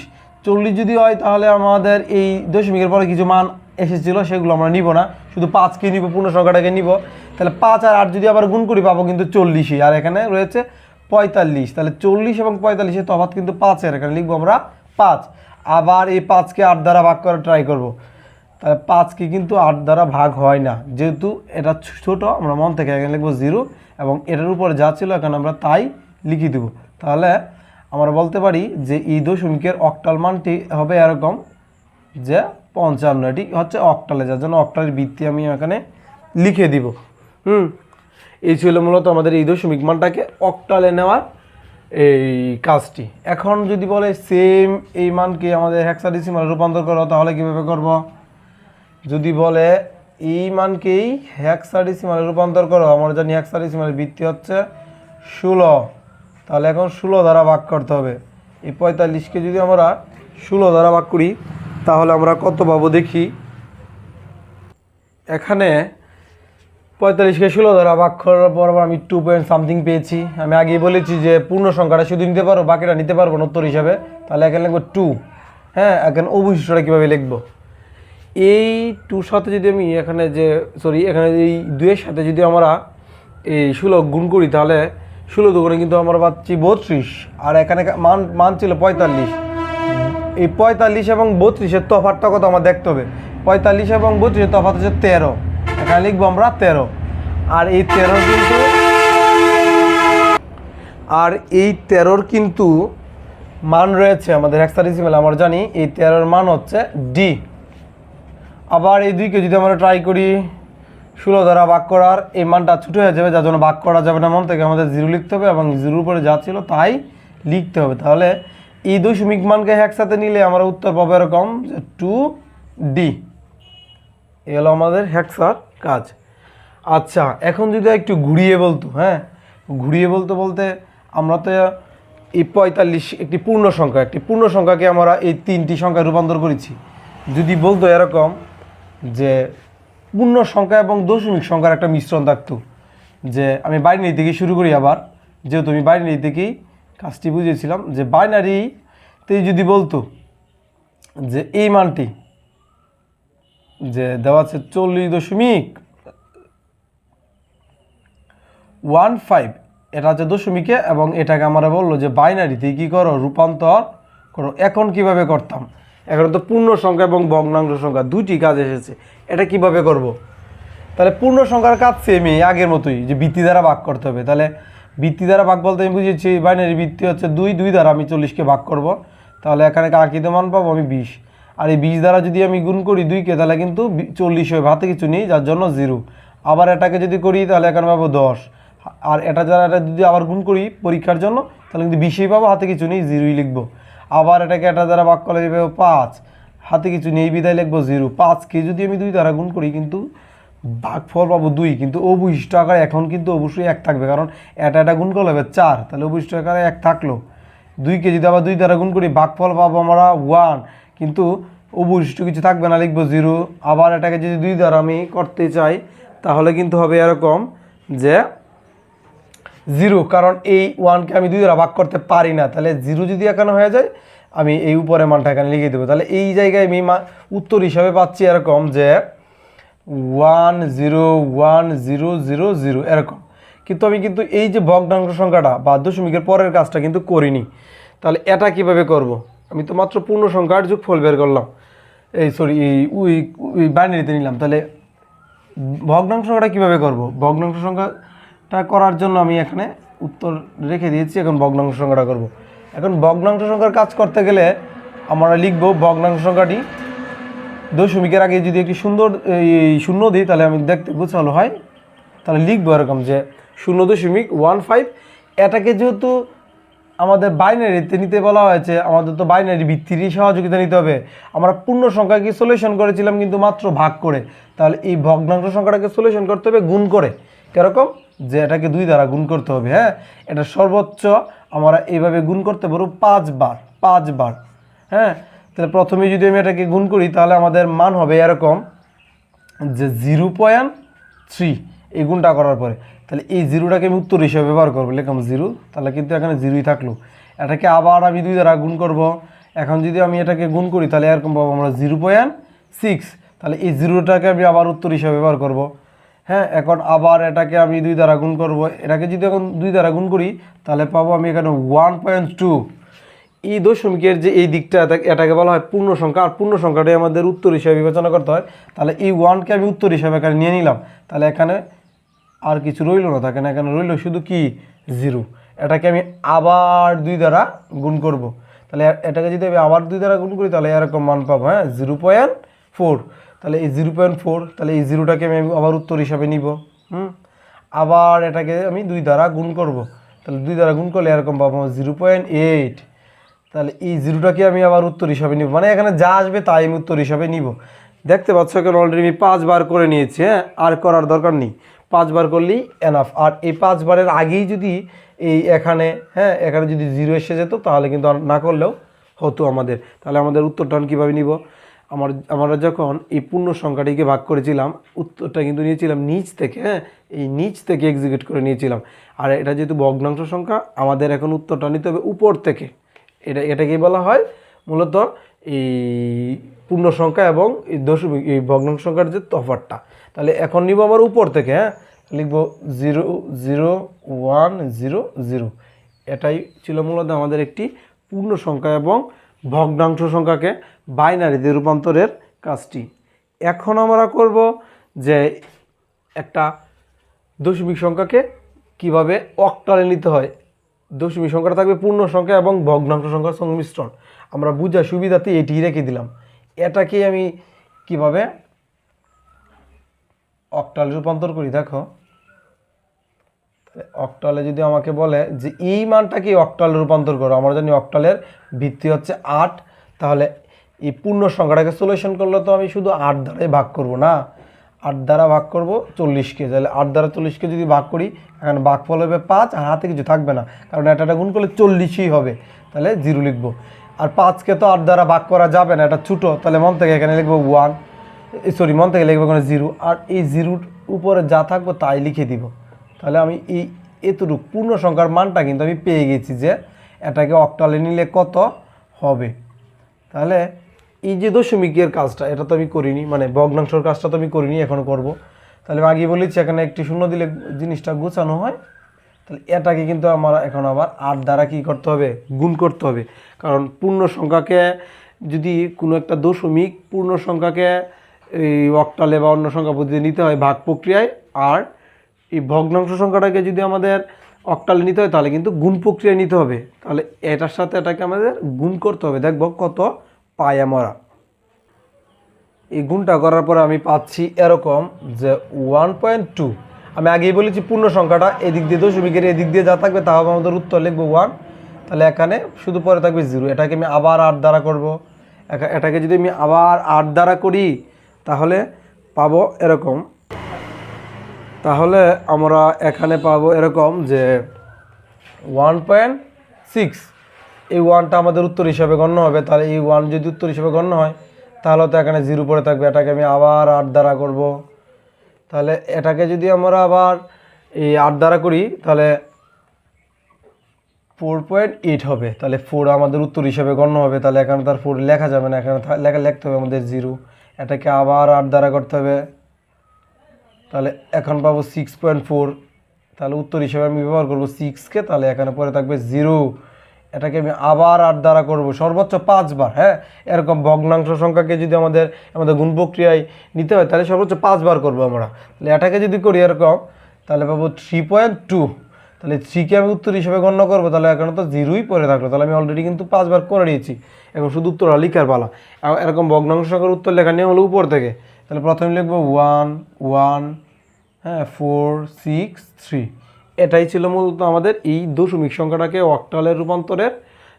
A: যদি হয় তাহলে আমাদের এই দশমিকের পরে কিছু মান এসেছিলো সেগুলো আমরা নিব না, শুধু 5কে নিব, পূর্ণ সংখ্যাটাকে নিব। তাহলে 5 আর 8 যদি আবার গুণ করি পাবো কিন্তু 40, আর এখানে রয়েছে 45। তাহলে 40 এবং 45-এর তফাৎ কিন্তু 5-এর, এখানে লিখবো আমরা 5। আবার এই 5-কে 8 দ্বারা ভাগ করার ট্রাই করব। তাহলে 5-কে কিন্তু 8 দ্বারা ভাগ হয় না, যেহেতু এটা ছোট, আমরা মন থেকে এখানে লিখবো 0, এবং এটার উপরে যা ছিল এখানে আমরা তাই লিখে দেব। তাহলে আমরা বলতে পারি যে এই দশমিকের অক্টাল মানটি হবে এরকম যে 55, এটি হচ্ছে অক্টালে, যার জন্য অক্টালের ভিত্তি আমি এখানে লিখে দিব। এই ছিল মূলত আমাদের এই দশমিক মানটাকে অক্টালে নেওয়ার এই কাজটি। এখন যদি বলে সেম এই মানকে আমাদের হেক্সাডেসিমালে রূপান্তর করো, তাহলে কীভাবে করব? যদি বলে এই মানকেই হেক্সাডেসিমালে রূপান্তর করো, আমরা জানি হেক্সাডেসিমালের ভিত্তি হচ্ছে 16, তাহলে এখন 16 দ্বারা ভাগ করতে হবে। এই 45-কে যদি আমরা 16 দ্বারা ভাগ করি তাহলে আমরা কত পাবো দেখি। এখানে 45কে 16 দ্বারা ভাগ করার পর আমি 2 পয়েন্ট সামথিং পেয়েছি। আমি আগেই বলেছি যে পূর্ণ সংখ্যাটা শুধু নিতে পারো, বাকিটা নিতে পারবো না উত্তর হিসাবে। তাহলে এখানে লিখবো 2। হ্যাঁ, এখন অবশিষ্টটা কীভাবে লিখবো, এই 2 সাথে যদি আমি এখানে এখানে এই 2-এর সাথে যদি আমরা এই 16 গুণ করি, তাহলে 16 দুগুণে কিন্তু আমরা পাচ্ছি 32, আর এখানে মান ছিল 45। এই 45 এবং 32-এর তফাৎটা কত আমার দেখতে হবে। 45 এবং 32-এর তফাৎ হচ্ছে 13, এখানে লিখবো আমরা 13। আর এই 13 কিন্তু মান রয়েছে আমাদের হেক্সাডেসিমাল, আমরা জানি এই 13-এর মান হচ্ছে ডি। আবার এই 2কে যদি আমরা ট্রাই করি 16 দ্বারা ভাগ করার, এই মানটা ছোটো হয়ে যাবে, যার জন্য ভাগ করা যাবে না, মন থেকে আমাদের 0 লিখতে হবে এবং 0-র উপরে যা ছিল তাই লিখতে হবে। তাহলে এই দশমিক মানকে একসাথে নিলে আমরা উত্তর পাবো এরকম যে 2D। এই হলো আমাদের হেক্সার কাজ। আচ্ছা, এখন যদি একটু ঘুরিয়ে বলতো, হ্যাঁ ঘুরিয়ে বলতে আমরা তো এই 45 একটি পূর্ণ সংখ্যাকে আমরা এই 3টি সংখ্যায় রূপান্তর করেছি। যদি বলতো এরকম যে পূর্ণ সংখ্যা এবং দশমিক সংখ্যার একটা মিশ্রণ থাকতো, যে আমি বাইনারি থেকে শুরু করি। আবার যেহেতু আমি বাইনারি থেকেই কাজটি বুঝিয়েছিলাম, যে বাইনারিতে যদি বলতো যে এই মানটি যে দেওয়া আছে 40.15, এটা হচ্ছে দশমিকে, এবং এটাকে আমরা বললো যে বাইনারিতে কী করো, রূপান্তর করো। এখন কিভাবে করতাম, এখন তো পূর্ণ সংখ্যা এবং ভগ্নাংশ সংখ্যা দুইটি কাজ এসেছে, এটা কিভাবে করব। তাহলে পূর্ণ সংখ্যার কাজ সেমই, আগের মতোই, যে ভিত্তি দ্বারা ভাগ করতে হবে। তাহলে ভিত্তি দ্বারা ভাগ বলতে আমি বুঝেছি বাইনারি ভিত্তি হচ্ছে 2 দ্বারা আমি 40কে ভাগ করব, তাহলে এখানে কাঙ্ক্ষিত মান পাবো আমি 20। আর এই 20 দ্বারা যদি আমি গুণ করি 2কে, তাহলে কিন্তু 40 হবে, হাতে কিছু নেই, যার জন্য 0। আবার এটাকে যদি করি তাহলে এখানে পাবো 10, আর এটা যদি আবার গুণ করি পরীক্ষার জন্য, তাহলে কিন্তু 20ই পাবো, হাতে কিছু নেই, 0ই লিখবো। আবার এটাকে এটা দ্বারা ভাগ করলে পাবো 5, হাতে কিছু নেই, বিদায় লিখবো 0। 5কে যদি আমি 2 দ্বারা গুণ করি কিন্তু ভাগফল পাবো 2, কিন্তু অবশিষ্ট আকারে এখন কিন্তু অবশ্যই 1 থাকবে, কারণ এটা গুণ করলে হবে 4, তাহলে অবশিষ্ট আকারে 1 থাকলো। 2কে যদি আবার 2 দ্বারা গুণ করি ভাগফল পাবো আমরা 1, কিন্তু অবশিষ্ট কিছু থাকবে না, লিখবো 0। আবার এটাকে যদি 2 দ্বারা আমি করতে চাই তাহলে কিন্তু হবে এরকম যে 0, কারণ এই 1কে আমি 2 দ্বারা ভাগ করতে পারি না, তাহলে 0 যদি এখানে হয়ে যায় আমি এই উপরে মানটা এখানে লিখে দেবো। তাহলে এই জায়গায় আমি উত্তর হিসাবে পাচ্ছি এরকম যে 1010000 এরকম। কিন্তু আমি এই যে ভগ্নাংশ সংখ্যাটা বা দশমিকের পরের কাজটা কিন্তু করিনি। তাহলে এটা কিভাবে করব, আমি তো মাত্র পূর্ণ সংখ্যার যোগফল বের করলাম, বাইনারিতে নিলাম। তাহলে ভগ্নাংশ সংখ্যাটা কীভাবে করব, ভগ্নাংশ সংখ্যাটা করার জন্য আমি এখানে উত্তর রেখে দিয়েছি, এখন ভগ্নাংশ সংখ্যাটা করব। এখন ভগ্নাংশ সংখ্যার কাজ করতে গেলে আমরা লিখব ভগ্নাংশ সংখ্যাটি দশমিকের আগে যদি একটি সুন্দর শূন্য দিই, তাহলে আমি দেখতে গোছালো হয়। তাহলে লিখবো এরকম যে 0.15। এটাকে যেহেতু আমাদের বাইনারিতে নিতে বলা হয়েছে, আমাদের তো বাইনারি ভিত্তিরই সহযোগিতা নিতে হবে। আমরা পূর্ণ সংখ্যাকে সলিউশন করেছিলাম কিন্তু মাত্র ভাগ করে, তাহলে এই ভগ্নাংশ সংখ্যাটাকে সলিউশন করতে হবে গুণ করে। কীরকম, যে এটাকে 2 দ্বারা গুণ করতে হবে। হ্যাঁ, এটা সর্বোচ্চ আমরা এইভাবে গুণ করতে পারবো 5 বার। হ্যাঁ, তাহলে প্রথমে যদি আমি এটাকে গুণ করি তাহলে আমাদের মান হবে এরকম যে 0.3, এই গুণটা করার পরে। তাহলে এই 0টাকে আমি উত্তর হিসেবে ব্যবহার করবো, লিখলাম 0, তাহলে কিন্তু এখানে 0ই থাকলো। এটাকে আবার আমি 2 দ্বারা গুণ করব। এখন যদি আমি এটাকে গুণ করি তাহলে এরকম পাবো আমরা 0.6, তাহলে এই 0টাকে আমি আবার উত্তর হিসেবে ব্যবহার করব। হ্যাঁ, এখন আবার এটাকে আমি 2 দ্বারা গুণ করব। এটাকে যদি এখন 2 দ্বারা গুণ করি তাহলে পাবো আমি এখানে 1.2। এই দশমিকের যে এই দিকটা, এটাকে বলা হয় পূর্ণ সংখ্যা, আর পূর্ণ সংখ্যাটাই আমাদের উত্তর হিসাবে বিবেচনা করতে হয়। তাহলে এই 1কে আমি উত্তর হিসাবে এখানে নিয়ে নিলাম, তাহলে এখানে আর কিছু রইল না, এখানে রইল শুধু কি 0। এটাকে আমি আবার 2 দ্বারা গুণ করব। তাহলে এটাকে যদি আমি আবার 2 দ্বারা গুণ করি তাহলে এরকম মান পাবো, হ্যাঁ 0.4। তাহলে এই 0.4, তাহলে এই 0টাকে আমি আবার উত্তর হিসাবে নিব। আবার এটাকে আমি 2 দ্বারা গুণ করব, তাহলে 2 দ্বারা গুণ করলে এরকম পাবো 0.8। তাহলে এই 0টাকে আমি আবার উত্তর হিসাবে নিব, মানে এখানে যা আসবে তাই আমি উত্তর হিসাবে নিব। দেখতে পাচ্ছ এখানে অলরেডি আমি 5 বার করে নিয়েছি। হ্যাঁ, আর করার দরকার নেই, 5 বার করলেই এনাফ। আর এই 5 বারের আগেই যদি এখানে যদি 0 এসে যেত তাহলে কিন্তু না করলেও হতো আমাদের। তাহলে আমাদের উত্তরটা কীভাবে নিব, আমরা যখন এই পূর্ণ সংখ্যাটিকে ভাগ করেছিলাম, উত্তরটা কিন্তু নিয়েছিলাম নিচ থেকে, হ্যাঁ, এই নিচ থেকে এক্সিকিউট করে নিয়েছিলাম। আর এটা যেহেতু ভগ্নাংশ সংখ্যা, আমাদের এখন উত্তরটা নিতে হবে উপর থেকে। এটাকে বলা হয় মূলত এই পূর্ণ সংখ্যা এবং এই দশমিক এই ভগ্নাংশ সংখ্যার যে তফাৎটা। তাহলে এখন নিব আমার উপর থেকে, হ্যাঁ, লিখব 0 0 1 0 0। এটাই ছিল মূলত আমাদের একটি পূর্ণ সংখ্যা এবং ভগ্নাংশ সংখ্যাকে বাইনারিতে রূপান্তরের কাজটি। এখন আমরা করব যে একটা দশমিক সংখ্যাকে কিভাবে অক্টালে নিতে হয়। দশমিক সংখ্যাটা থাকবে পূর্ণ সংখ্যা এবং ভগ্নাংশ সংখ্যার সংমিশ্রণ। আমরা বুঝার সুবিধাতে এটি রেখে দিলাম। এটাকে আমি কিভাবে অক্টালে রূপান্তর করি দেখো। অক্টালে যদি আমাকে বলে যে এই মানটাকে অক্টালে রূপান্তর করো, আমরা জানি অক্টালের ভিত্তি হচ্ছে 8, তাহলে এই পূর্ণ সংখ্যাটাকে সলিউশন করলে তো আমি শুধু 8 দ্বারাই ভাগ করব না, 8 দ্বারা ভাগ করব 40কে। তাহলে 8 দ্বারা 40কে যদি ভাগ করি, এখানে ভাগফল হবে 5, আর হাতে কিছু থাকবে না, কারণ এটা গুণ করলে 40ই হবে। তাহলে 0 লিখব। আর 5কে তো 8 দ্বারা ভাগ করা যাবে না, এটা ছোটো, তাহলে মন থেকে এখানে লিখবো 1, মন থেকে লিখবো এখানে 0, আর এই 0-র উপরে যা থাকবো তাই লিখে দিব। তাহলে আমি এতটুকু পূর্ণ সংখ্যার মানটা কিন্তু আমি পেয়ে গেছি যে এটাকে অক্টালে নিলে কত হবে। তাহলে এই যে দশমিকের কাজটা, এটা তো আমি করিনি, মানে ভগ্নাংশের কাজটা তো আমি করিনি, এখন করব। তাহলে আমি আগে বলেছি এখানে একটি শূন্য দিলে জিনিসটা গোছানো হয়। তাহলে এটাকে কিন্তু আমার এখন আবার 8 দ্বারা কী করতে হবে, গুণ করতে হবে। কারণ পূর্ণ সংখ্যাকে যদি কোনো একটা দশমিক পূর্ণ সংখ্যাকে এই অক্টালে বা অন্য সংখ্যা পদ্ধতি নিতে হয় ভাগ প্রক্রিয়ায়, আর এই ভগ্নাংশ সংখ্যাটাকে যদি আমাদের অক্টালে নিতে হয় তাহলে কিন্তু গুণ প্রক্রিয়ায় নিতে হবে। তাহলে এটার সাথে এটাকে আমাদের গুণ করতে হবে। দেখব কত পাই আমরা। এই গুণটা করার পরে আমি পাচ্ছি এরকম যে 1.2। আমি আগেই বলেছি পূর্ণ সংখ্যাটা এদিক দিয়ে দশমিকের এদিক দিয়ে যা থাকবে তা হবে আমাদের উত্তর, লিখবো 1। তাহলে এখানে শুধু পরে থাকবে 0। এটাকে আমি আবার 8 দ্বারা করব। এটাকে যদি আমি আবার 8 দ্বারা করি তাহলে পাবো এরকম। তাহলে আমরা এখানে পাবো এরকম যে 1.6। এই 1টা আমাদের উত্তর হিসাবে গণ্য হবে। তাহলে এই 1 যদি উত্তর হিসাবে গণ্য হয় তাহলে তো এখানে 0 পড়ে থাকবে। এটাকে আমি আবার 8 দ্বারা করব। তাহলে এটাকে যদি আমরা আবার এই 8 দ্বারা করি তাহলে 4.8 হবে। তাহলে 4 আমাদের উত্তর হিসাবে গণ্য হবে। তাহলে এখানে তার 4 লেখা যাবে না, এখানে লিখতে হবে আমাদের 0। এটাকে আবার 8 দ্বারা করতে হবে। তাহলে এখন পাবো 6.4। তাহলে উত্তর হিসেবে আমি ব্যবহার করবো 6কে। তাহলে এখানে পরে থাকবে 0। এটাকে আমি আবার 8 দ্বারা করব সর্বোচ্চ 5 বার। হ্যাঁ, এরকম ভগ্নাংশ সংখ্যাকে যদি আমাদের গুণ প্রক্রিয়ায় নিতে হয় তাহলে সর্বোচ্চ 5 বার করবো আমরা। তাহলে এটাকে যদি করি এরকম তাহলে পাবো 3.2। তাহলে 3কে আমি উত্তর হিসেবে গণ্য করবো। তাহলে এখানে তো 0ই পড়ে থাকলো। তাহলে আমি অলরেডি কিন্তু 5 বার করে নিয়েছি। এখন শুধু উত্তরটা লিখার পালা। এরকম ভগ্নাংশ সংখ্যার উত্তর লেখা নিয়ে হলো উপর থেকে। তাহলে প্রথমে লিখবো 1 1, হ্যাঁ, 4 6 3। এটাই ছিল মূলত আমাদের এই দশমিক সংখ্যাটাকে অক্টালে রূপান্তরের,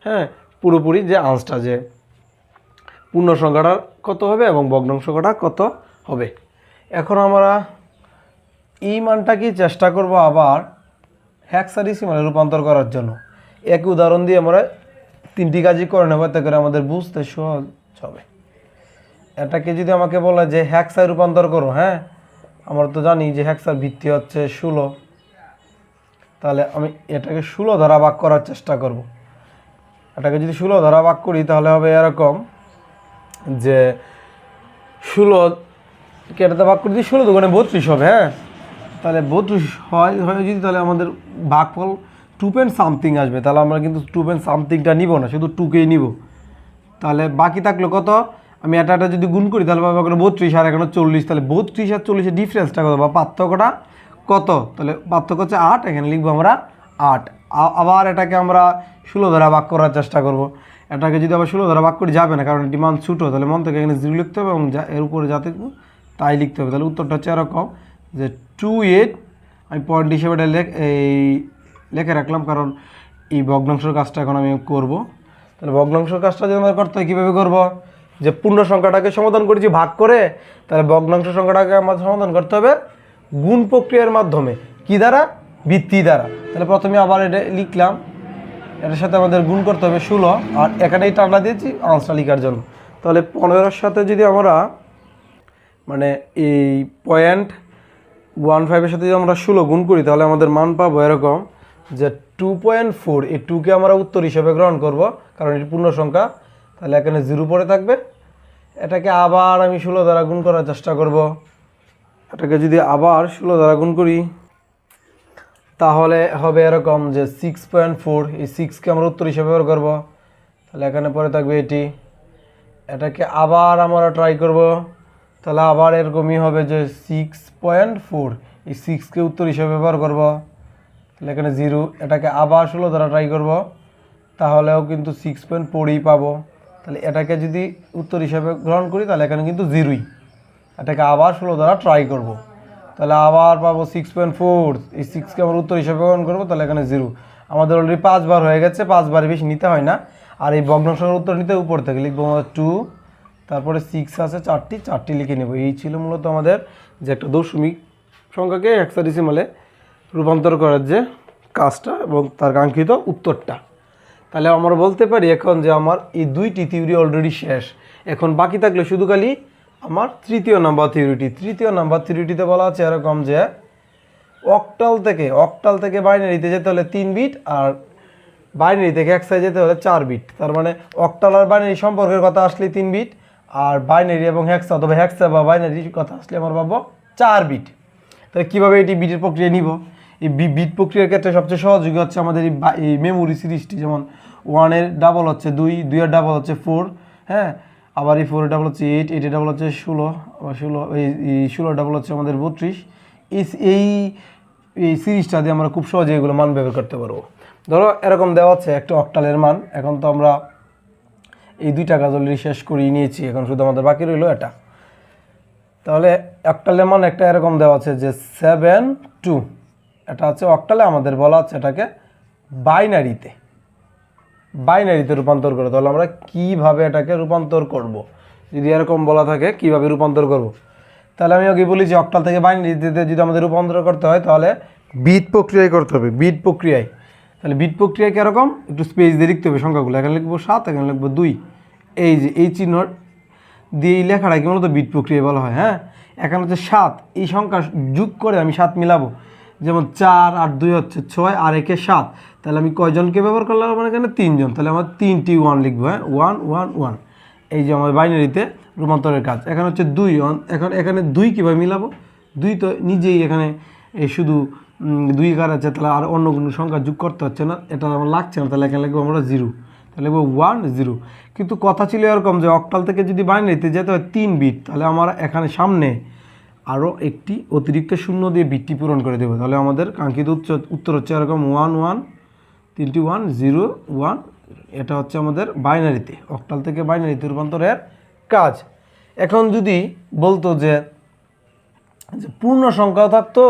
A: হ্যাঁ, পুরোপুরি যে আনসারটা, যে পূর্ণ সংখ্যাটা কত হবে এবং ভগ্নাংশ সংখ্যাটা কত হবে। এখন আমরা এই মানটাকে চেষ্টা করব আবার হেক্সাডেসিমালে রূপান্তর করার জন্য। এক উদাহরণ দিয়ে আমরা 3টি কাজই করে নেব, এতে করে আমাদের বুঝতে সহজ হবে। এটাকে যদি আমাকে বলে যে হেক্সায় রূপান্তর করো, হ্যাঁ, আমরা তো জানি যে হেক্সার ভিত্তি হচ্ছে 16। তাহলে আমি এটাকে 16 দ্বারা ভাগ করার চেষ্টা করব। এটাকে যদি 16 দ্বারা ভাগ করি তাহলে হবে এরকম যে 16কে এটাতে ভাগ করে দিই, 16 দুগুণে 32 হবে। হ্যাঁ, তাহলে 32 হয় যদি তাহলে আমাদের ভাগফল 2 আসবে। তাহলে আমরা কিন্তু 2 নিব না, শুধু 2কেই নিব। তাহলে বাকি থাকলো কত, আমি এটা যদি গুণ করি তাহলে পাবো এখানে 32 আর এখানে 40। তাহলে 32 আর 40-এর ডিফারেন্সটা কত বা পার্থক্যটা কত? তাহলে পার্থক্য হচ্ছে 8। এখানে লিখবো আমরা 8। আবার এটাকে আমরা 16 দ্বারা ভাগ করার চেষ্টা করব। এটাকে যদি আবার 16 দ্বারা ভাগ করে যাবে না, কারণ এটি মান ছোটো। তাহলে মন থেকে এখানে 0 লিখতে হবে এবং এর উপরে যা থাকবে তাই লিখতে হবে। তাহলে উত্তরটা হচ্ছে এরকম যে 28। আমি পয়েন্ট হিসেবে এটা লেখে রাখলাম, কারণ এই ভগ্নাংশের কাজটা এখন আমি করব। তাহলে ভগ্নাংশের কাজটা যদি আমরা করতে হয় কীভাবে করবো, যে পূর্ণ সংখ্যাটাকে সমাধান করেছি ভাগ করে, তাহলে ভগ্নাংশ সংখ্যাটাকে আমাদের সমাধান করতে হবে গুণ প্রক্রিয়ার মাধ্যমে। কি দ্বারা? ভিত্তি দ্বারা। তাহলে প্রথমে আবার এটা লিখলাম, এটার সাথে আমাদের গুণ করতে হবে 16, আর এখানেই টানা দিয়েছি আনসার লেখার জন্য। তাহলে 15-এর সাথে যদি আমরা মানে এই 0.15-এর সাথে যদি আমরা 16 গুণ করি তাহলে আমাদের মান পাবো এরকম যে 2.4। এই 2কে আমরা উত্তর হিসেবে গ্রহণ করব, কারণ এটি পূর্ণ সংখ্যা। তাহলে এখানে 0 পরে থাকবে। এটাকে আবার আমি 16 দ্বারা গুণ করার চেষ্টা করব। এটাকে যদি আবার 16 দ্বারা গুণ করি তাহলে হবে এরকম যে 6.4। এই 6কে আমরা উত্তর হিসেবে ব্যবহার করব। তাহলে এখানে পরে থাকবে এটি। এটাকে আবার আমরা ট্রাই করব, তাহলে আবার এরকমই হবে যে 6.4। এই 6কে উত্তর হিসেবে ব্যবহার করব। তাহলে এখানে 0। এটাকে আবার 16 দ্বারা ট্রাই করব, তাহলেও কিন্তু 6.4ই পাবো। তাহলে এটাকে যদি উত্তর হিসেবে গ্রহণ করি তাহলে এখানে কিন্তু 0ই। এটাকে আবার 16 দ্বারা ট্রাই করব, তাহলে আবার পাবো 6.4। এই 6কে আমরা উত্তর হিসেবে গ্রহণ করবো, তাহলে এখানে 0। আমাদের অলরেডি 5 বার হয়ে গেছে, 5 বারে বেশি নিতে হয় না। আর এই ভগ্নাংশের উত্তর নিতে উপর থেকে লিখবো আমরা 2, তারপরে 6 আছে 4টি লিখে নেব। এই ছিল মূলত আমাদের যে একটা দশমিক সংখ্যাকে হেক্সাডেসিমালে রূপান্তর করার যে কাজটা এবং তার কাঙ্ক্ষিত উত্তরটা। তাহলে আমরা বলতে পারি এখন যে আমার এই 2টি থিওরি অলরেডি শেষ। এখন বাকি থাকলে শুধু খালি আমার তৃতীয় নাম্বার থিওরিটি। তৃতীয় নাম্বার থিওরিটিতে বলা আছে এরকম যে অক্টাল থেকে বাইনারিতে যেতে হলে 3 বিট, আর বাইনারি থেকে হেক্সায় যেতে হলে 4 বিট। তার মানে অক্টাল আর বাইনারি সম্পর্কের কথা আসলে 3 বিট, আর বাইনারি এবং হেক্সা অথবা হেক্সা বা বাইনারির কথা আসলে আমার পাবো 4 বিট। তাহলে কীভাবে এটি বিটের প্রক্রিয়া নিব? এই বিট প্রক্রিয়ার ক্ষেত্রে সবচেয়ে সহযোগী হচ্ছে আমাদের এই মেমোরি সিরিজটি। যেমন 1-এর ডাবল হচ্ছে 2, 2-এর ডাবল হচ্ছে 4, হ্যাঁ, আবার এই 4-এর ডাবল হচ্ছে 8, 8-এর ডাবল হচ্ছে 16, আবার 16 ডাবল হচ্ছে আমাদের 32। এই সিরিজটা দিয়ে আমরা খুব সহজে এগুলো মান ব্যবহার করতে পারবো। ধরো এরকম দেওয়া হচ্ছে একটা অক্টালের মান। এখন তো আমরা এই 2টা কাজ অলরেডি শেষ করিয়ে নিয়েছি, এখন শুধু আমাদের বাকি রইল এটা। তাহলে অক্টালের মান একটা এরকম দেওয়া আছে যে 7.2। এটা হচ্ছে অক্টালে, আমাদের বলা আছে এটাকে বাইনারিতে রূপান্তর করো। তাহলে আমরা কিভাবে এটাকে রূপান্তর করব? যদি এরকম বলা থাকে কিভাবে রূপান্তর করব, তাহলে আমি আগে বলি যে অক্টাল থেকে বাইনারিতে যদি আমাদের রূপান্তর করতে হয় তাহলে বিট প্রক্রিয়ায় করতে হবে। বিট প্রক্রিয়ায়, তাহলে বিট প্রক্রিয়ায় কীরকম, একটু স্পেস দিয়ে লিখতে হবে সংখ্যাগুলো। এখানে লিখবো 7, এখানে লিখবো 2। এই যে এই চিহ্ন দিয়ে এই লেখাটাকে মূলত বিট প্রক্রিয়া বলা হয়। হ্যাঁ, এখানে হচ্ছে 7, এই সংখ্যা যোগ করে আমি 7 মিলাবো। যেমন 4 আর 2 হচ্ছে 6, আর 1 7। তাহলে আমি কয়জনকে ব্যবহার করলাম? আমার এখানে 3 জন। তাহলে আমার 3টি 1 লিখবো। হ্যাঁ, 1 1 1। এই যে আমার বাইনারিতে রূপান্তরের কাজ। এখানে হচ্ছে 2, এখন এখানে 2 কীভাবে মিলাবো? 2 তো নিজেই এখানে এই শুধু 2 কার আছে, তাহলে আর অন্য কোনো সংখ্যা যোগ করতে হচ্ছে না, এটা আমার লাগছে না। তাহলে এখানে লিখবো আমরা 0, তাহলে লিখবো 1 0। কিন্তু কথা ছিল এরকম যে অক্টাল থেকে যদি বাইনারিতে যেতে হয় 3 বিট, তাহলে আমার এখানে সামনে আরও একটি অতিরিক্ত শূন্য দিয়ে বিটটি পূরণ করে দেবো। তাহলে আমাদের কাঙ্ক্ষিত উত্তর হচ্ছে এরকম 1 1, 3টি 1 0 1। এটা হচ্ছে আমাদের বাইনারিতে, অক্টাল থেকে বাইনারিতে রূপান্তরের কাজ। এখন যদি বলতো যে পূর্ণ সংখ্যাও থাকতো,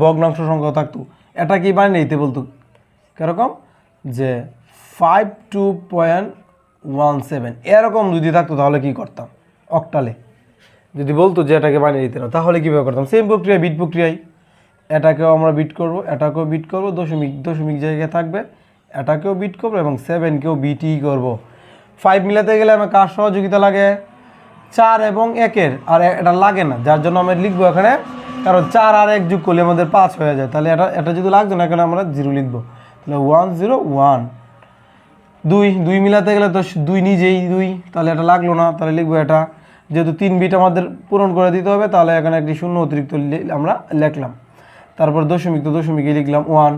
A: ভগ্নাংশ সংখ্যাও থাকতো, এটা কি বাইনারিতে বলতো কীরকম যে 52.17 এরকম যদি থাকতো তাহলে কি করতাম? অক্টালে যদি বলতো যে এটাকে বাইনারিতে না, তাহলে কীভাবে করতাম? সেম প্রক্রিয়া, বিট প্রক্রিয়ায়। এটাকেও আমরা বিট করব, এটাকেও বিট করব, দশমিক জায়গায় থাকবে, এটাকেও বিট করবো এবং 7কেও বিটই করব। 5 মিলাতে গেলে আমার কার সহযোগিতা লাগে? 4 এবং 1-এর, আর এটা লাগে না, যার জন্য আমরা লিখবো এখানে, কারণ 4 আর 1 যোগ করলে আমাদের 5 হয়ে যায়। তাহলে এটা যদি লাগছে না, এখানে আমরা 0 লিখবো। তাহলে 1 0 1। 2 মিলাতে গেলে তো 2 নিজেই 2, তাহলে এটা লাগলো না, তাহলে লিখবো এটা। যেহেতু 3 বিট আমাদের পূরণ করে দিতে হবে, তাহলে এখানে একটি শূন্য অতিরিক্ত আমরা লিখলাম। তারপর দশমিকে লিখলাম 1,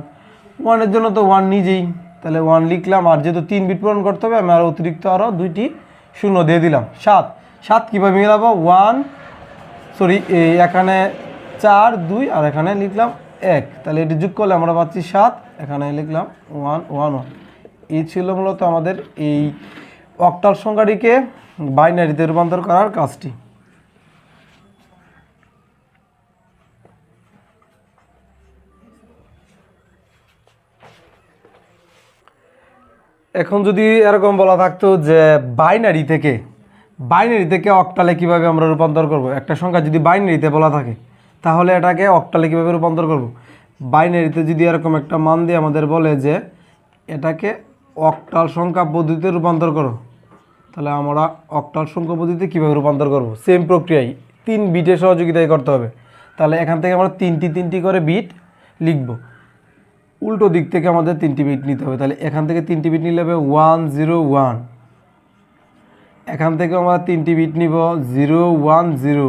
A: 1-এর জন্য তো 1 নিজেই, তাহলে 1 লিখলাম। আর যেহেতু 3 বিট পূরণ করতে হবে, আমি আরও অতিরিক্ত আরও 2টি শূন্য দিয়ে দিলাম। 7 কীভাবে মিলাবো? এখানে 4 2 আর এখানে লিখলাম 1, তাহলে এটি যোগ করলে আমরা পাচ্ছি 7, এখানে লিখলাম 1 1 1। এই ছিল মূলত আমাদের এই অক্টাল সংখ্যাটিকে বাইনারিতে রূপান্তর করার কাজটি। এখন যদি এরকম বলা থাকতো যে বাইনারি থেকে অক্টালে কিভাবে আমরা রূপান্তর করব, একটা সংখ্যা যদি বাইনারিতে বলা থাকে তাহলে এটাকে অক্টালে কিভাবে রূপান্তর করব? বাইনারিতে যদি এরকম একটা মান দিয়ে আমাদের বলে যে এটাকে অক্টাল সংখ্যা পদ্ধতিতে রূপান্তর করো, তাহলে আমরা অক্টাল সংখ্যা পদ্ধতিতে কীভাবে রূপান্তর করব? সেম প্রক্রিয়ায় 3 বিটের সহযোগিতায় করতে হবে। তাহলে এখান থেকে আমরা তিনটি করে বিট লিখব। উল্টো দিক থেকে আমাদের 3টি বিট নিতে হবে। তাহলে এখান থেকে 3টি বিট নিলে হবে 1 0 1, এখান থেকে আমরা 3টি বিট নিব 0 1 0,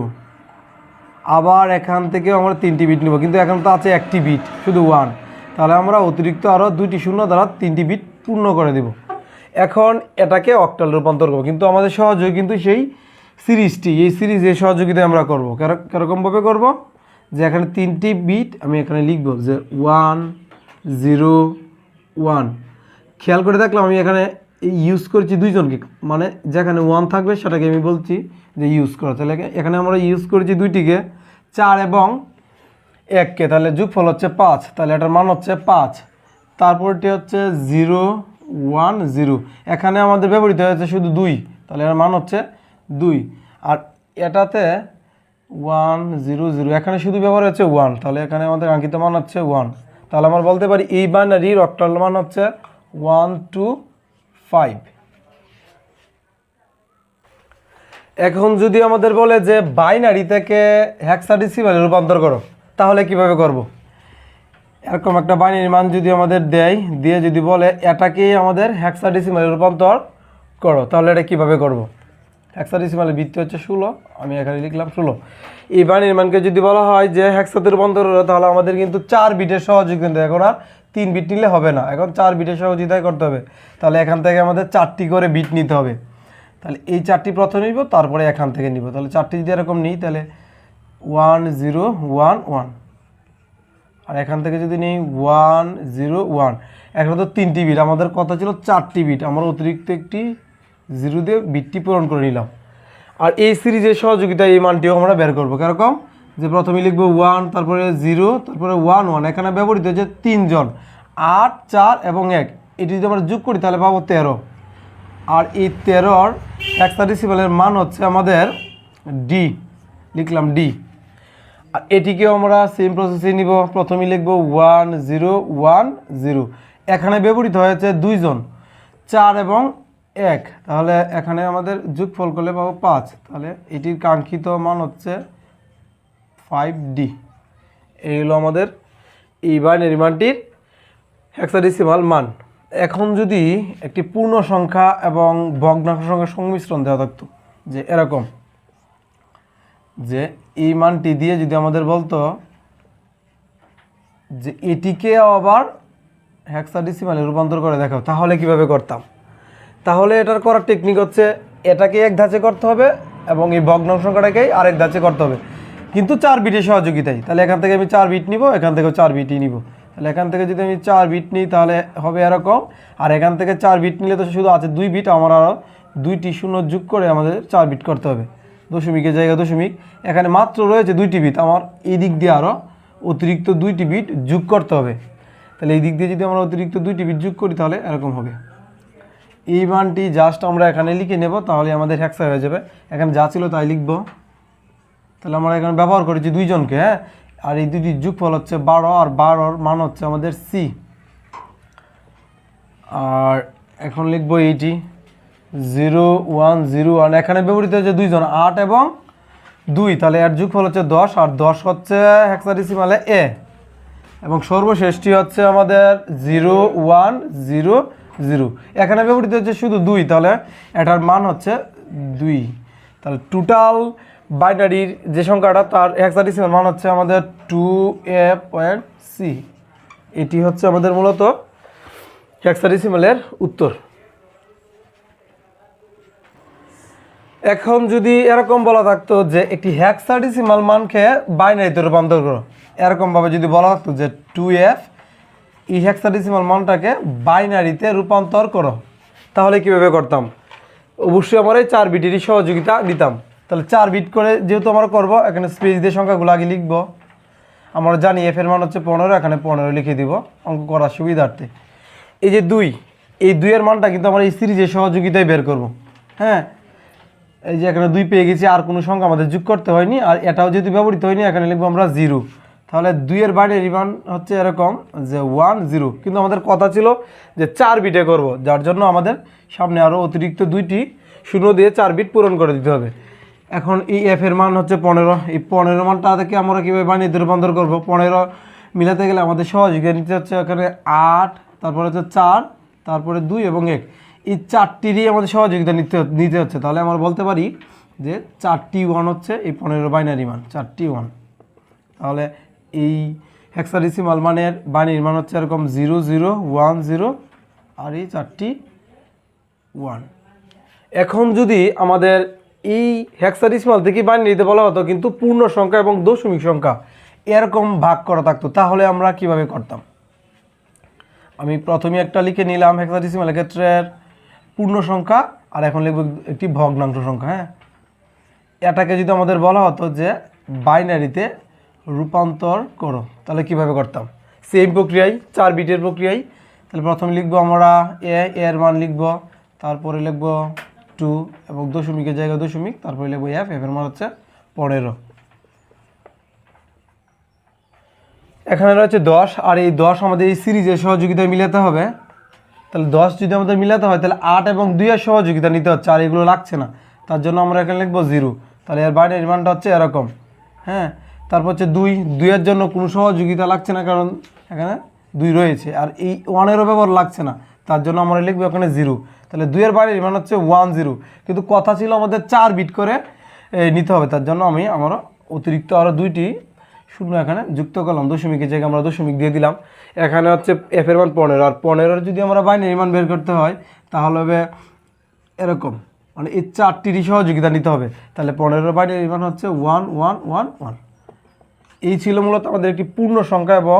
A: আবার এখান থেকেও আমরা 3টি বিট নিব, কিন্তু এখন তো আছে একটি বিট শুধু 1, তাহলে আমরা অতিরিক্ত আরও 2টি শূন্য দ্বারা 3টি বিট পূর্ণ করে দেব। এখন এটাকে অক্টাল রূপান্তর করব, কিন্তু আমাদের সহযোগী কিন্তু সেই সিরিজটি, এই সিরিজের সহযোগিতায় আমরা করব। কীরকমভাবে করব? যে এখানে 3টি বিট আমি এখানে লিখব যে 1 0 1। খেয়াল করে দেখলাম আমি এখানে ইউজ করেছি দুইজনকে, মানে যেখানে 1 থাকবে সেটাকে আমি বলছি যে ইউজ করা। তাহলে এখানে আমরা ইউজ করেছি দুইটিকে, 4 এবং 1কে, তাহলে যোগফল হচ্ছে 5, তাহলে এটার মান হচ্ছে 5। তারপরটি হচ্ছে 0 1 0, এখানে আমাদের ব্যবহৃত হয়েছে শুধু 2, তাহলে এর মান হচ্ছে 2। আর এটাতে 1 0 0, এখানে শুধু ব্যবহার হচ্ছে 1, তাহলে এখানে আমাদের আঙ্কিত মান হচ্ছে 1। তাহলে আমরা বলতে পারি এই বাইনারির অক্টাল মান হচ্ছে 1 2 5। এখন যদি আমাদের বলে যে বাইনারি থেকে হেক্সাডেসিমালে রূপান্তর করো, তাহলে কিভাবে করব? এরকম একটা বাইনারি মান যদি আমাদের দেয়, দিয়ে যদি বলে এটাকেই আমাদের হেক্সাডেসিমালে রূপান্তর করো, তাহলে এটা কিভাবে করব? হেক্সাডেসিমালের ভিত্তি হচ্ছে 16, আমি এখানে লিখলাম 16। এই বাইনারি মানকে যদি বলা হয় যে হেক্সাতে রূপান্তর করো, তাহলে আমাদের কিন্তু 4 বিটের সহযোগিতা, এখন আর 3 বিট নিলে হবে না, এখন 4 বিটের সহযোগিতায় করতে হবে। তাহলে এখান থেকে আমাদের 4টি করে বিট নিতে হবে। তাহলে এই 4টি প্রথমে নিব, তারপরে এখান থেকে নিব। তাহলে 4টি যদি এরকম নিই, তাহলে 1 0 1 1, আর এখান থেকে যদি নিই 1 0 1, এখন তো 3টি বিট, আমাদের কথা ছিল 4টি বিট, আমরা অতিরিক্ত একটি 0 দিয়ে বিটটি পূরণ করে নিলাম। আর এই সিরিজের সহযোগিতায় এই মানটিও আমরা বের করবো। কিরকম? যে প্রথমে লিখবো 1, তারপরে 0, তারপরে 1 1, এখানে ব্যবহৃত হচ্ছে 3 জন, 8 4 এবং 1, এটি যদি আমরা যোগ করি তাহলে পাবো 13। আর এই 13-র হেক্সাডেসিমালের মান হচ্ছে আমাদের ডি, লিখলাম ডি। আর এটিকেও আমরা সেম প্রসেসে নিব, প্রথমে লিখবো 1 0 1 0, এখানে ব্যবহৃত হয়েছে 2 জন, 4 এবং 1, তাহলে এখানে আমাদের যোগফল করলে পাবো 5, তাহলে এটির কাঙ্ক্ষিত মান হচ্ছে 5D। এই হলো আমাদের এই বাইনারি মানটির হেক্সাডেসিমাল মান। এখন যদি একটি পূর্ণ সংখ্যা এবং ভগ্নাংশ সংখ্যার সংমিশ্রণ দেওয়া থাকতো, যে এরকম, যে এই মানটি দিয়ে যদি আমাদের বলতো যে এটিকে আবার হেক্সাডেসিমালে রূপান্তর করে দেখাও, তাহলে কিভাবে করতাম? তাহলে এটার করার টেকনিক হচ্ছে এটাকে এক ধাঁচে করতে হবে এবং এই ভগ্নাংশ সংখ্যাটাকেই আরেক ধাঁচে করতে হবে, কিন্তু 4 বিটের সহযোগিতায়। তাহলে এখান থেকে আমি 4 বিট নিব, এখান থেকেও 4 বিটই নিব। তাহলে এখান থেকে যদি আমি 4 বিট নিই তাহলে হবে এরকম, আর এখান থেকে 4 বিট নিলে তো শুধু আছে 2 বিট, আমার আরও 2টি শূন্য যোগ করে আমাদের 4 বিট করতে হবে, দশমিকের জায়গায় দশমিক। এখানে মাত্র রয়েছে 2টি বিট, আমার এই দিক দিয়ে আরও অতিরিক্ত 2টি বিট যোগ করতে হবে। তাহলে এই দিক দিয়ে যদি আমরা অতিরিক্ত 2টি বিট যোগ করি তাহলে এরকম হবে। এই মানটি জাস্ট আমরা এখানে লিখে নেব, তাহলে আমাদের হেক্সা হয়ে যাবে। এখানে যা ছিল তাই লিখব। তাহলে আমরা এখানে ব্যবহার করেছি 2 জনকে, হ্যাঁ, আর এই দুটি যোগফল হচ্ছে 12, আর 12-র মান হচ্ছে আমাদের সি। আর এখন লিখব এইটি 0 1 0 1, এখানে ব্যবহৃত হচ্ছে 2 জন, 8 এবং 2, তাহলে এর যোগফল হচ্ছে 10, আর 10 হচ্ছে হেক্সাডেসিমালে এ, এবং সর্বশেষটি হচ্ছে আমাদের 0 1 0 0, এখানে ব্যবহৃত হচ্ছে শুধু 2, তাহলে এটার মান হচ্ছে 2। তাহলে টোটাল বাইনারির যে সংখ্যাটা তার হেক্সাডেসিমাল মান হচ্ছে আমাদের 2A.C। এটি হচ্ছে আমাদের মূলত হেক্সাডেসিমালের উত্তর। এখন যদি এরকম বলা থাকতো যে একটি হেক্সাডেসিমাল মানকে বাইনারিতে রূপান্তর করো, এরকমভাবে যদি বলা থাকতো যে 2F এই হেক্সাডেসিমাল মানটাকে বাইনারিতে রূপান্তর করো, তাহলে কিভাবে করতাম? অবশ্যই আমরা এই 4 বিটেরই সহযোগিতা নিতাম। তাহলে 4 বিট করে যেহেতু আমরা করব, এখানে স্পেস দিয়ে সংখ্যাগুলো আগে লিখব। আমরা জানি এফ এর মান হচ্ছে 15, এখানে 15 লিখে দিব অঙ্ক করার সুবিধার্থে। এই যে 2, এই 2 এর মানটা কিন্তু আমরা এই সিরিজের সহযোগিতায় বের করব। হ্যাঁ, এই যে এখানে 2 পেয়ে গেছি, আর কোনো সংখ্যা আমাদের যোগ করতে হয়নি, আর এটাও যেহেতু ব্যবহৃত হয়নি, এখানে লিখবো আমরা 0। তাহলে 2 এর বাইনারি মান হচ্ছে এরকম যে 1 0, কিন্তু আমাদের কথা ছিল যে 4 বিটে করব, যার জন্য আমাদের সামনে আরও অতিরিক্ত 2টি শূন্য দিয়ে 4 বিট পূরণ করে দিতে হবে। এখন এই এফ এর মান হচ্ছে 15, এই 15 মানটা থেকে আমরা কীভাবে বাইনারিতে রূপান্তর করব? 15 মিলাতে গেলে আমাদের সহযোগিতা নিতে হচ্ছে এখানে 8, তারপরে হচ্ছে 4, তারপরে 2 এবং 1, এই 4টিরই আমাদের সহযোগিতা নিতে হচ্ছে। তাহলে আমরা বলতে পারি যে 4টি 1 হচ্ছে এই 15 বাইনারি মান, 4টি 1। তাহলে এই হেক্সাডেসিমাল মানের বাইনারি মান হচ্ছে এরকম 0 0 1 0 আর এই 4টি 1। এখন যদি আমাদের এই হেক্সাডেসিমাল থেকে বাইনারিতে বলা হতো কিন্তু পূর্ণ সংখ্যা এবং দশমিক সংখ্যা এরকম ভাগ করা থাকতো, তাহলে আমরা কিভাবে করতাম? আমি প্রথমে একটা লিখে নিলাম হেক্সাডেসিমাল ক্ষেত্রের পূর্ণ সংখ্যা, আর এখন লিখব একটি ভগ্নাংশ সংখ্যা। হ্যাঁ, এটাকে যদি আমাদের বলা হতো যে বাইনারিতে রূপান্তর করো, তাহলে কিভাবে করতাম? সেম প্রক্রিয়ায়, 4 বিটের প্রক্রিয়ায়। তাহলে প্রথমে লিখব আমরা এর মান লিখব, তারপরে লিখব 2 এবং দশমিকের জায়গায় দশমিক, তারপরে লিখব এফ এর মান হচ্ছে 15। এখানে রয়েছে 10, আর এই 10 আমাদের এই সিরিজের সহযোগিতায় মিলাতে হবে। তাহলে 10 যদি আমাদের মিলাতে হয় তাহলে 8 এবং 2 এর সহযোগিতা নিতে হচ্ছে, আর এগুলো লাগছে না, তার জন্য আমরা এখানে লিখব 0। তাহলে এর বাইনারি মানটা হচ্ছে এরকম। হ্যাঁ, তারপর হচ্ছে 2 এর জন্য কোনো সহযোগিতা লাগছে না, কারণ এখানে 2 রয়েছে, আর এই 1-এরও ব্যবহার লাগছে না, তার জন্য আমরা লিখবো এখানে 0। তাহলে 2 এর বাইনারি মান হচ্ছে 1 0, কিন্তু কথা ছিল আমাদের 4 বিট করে নিতে হবে, তার জন্য আমরা অতিরিক্ত আরও 2টি শূন্য এখানে যুক্ত করলাম, দশমিকের জায়গায় আমরা দশমিক দিয়ে দিলাম। এখানে হচ্ছে এফ এর মান 15, আর 15 যদি আমরা বাইনারি মান বের করতে হয় তাহলে হবে এরকম, মানে এই 4টিরই সহযোগিতা নিতে হবে। তাহলে 15 বাইনারি মান হচ্ছে 1 1 1 1। এই ছিল মূলত আমাদের একটি পূর্ণ সংখ্যা এবং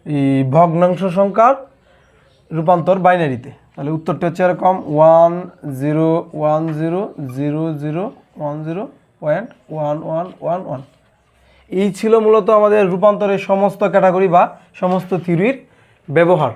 A: এই ভগ্নাংশ সংখ্যার রূপান্তর বাইনারিতে। তাহলে উত্তরটি হচ্ছে এরকম 1 0 1 0 0 0 1 0.1111। এই ছিল মূলত আমাদের রূপান্তরের সমস্ত ক্যাটাগরি বা সমস্ত থিওরির ব্যবহার।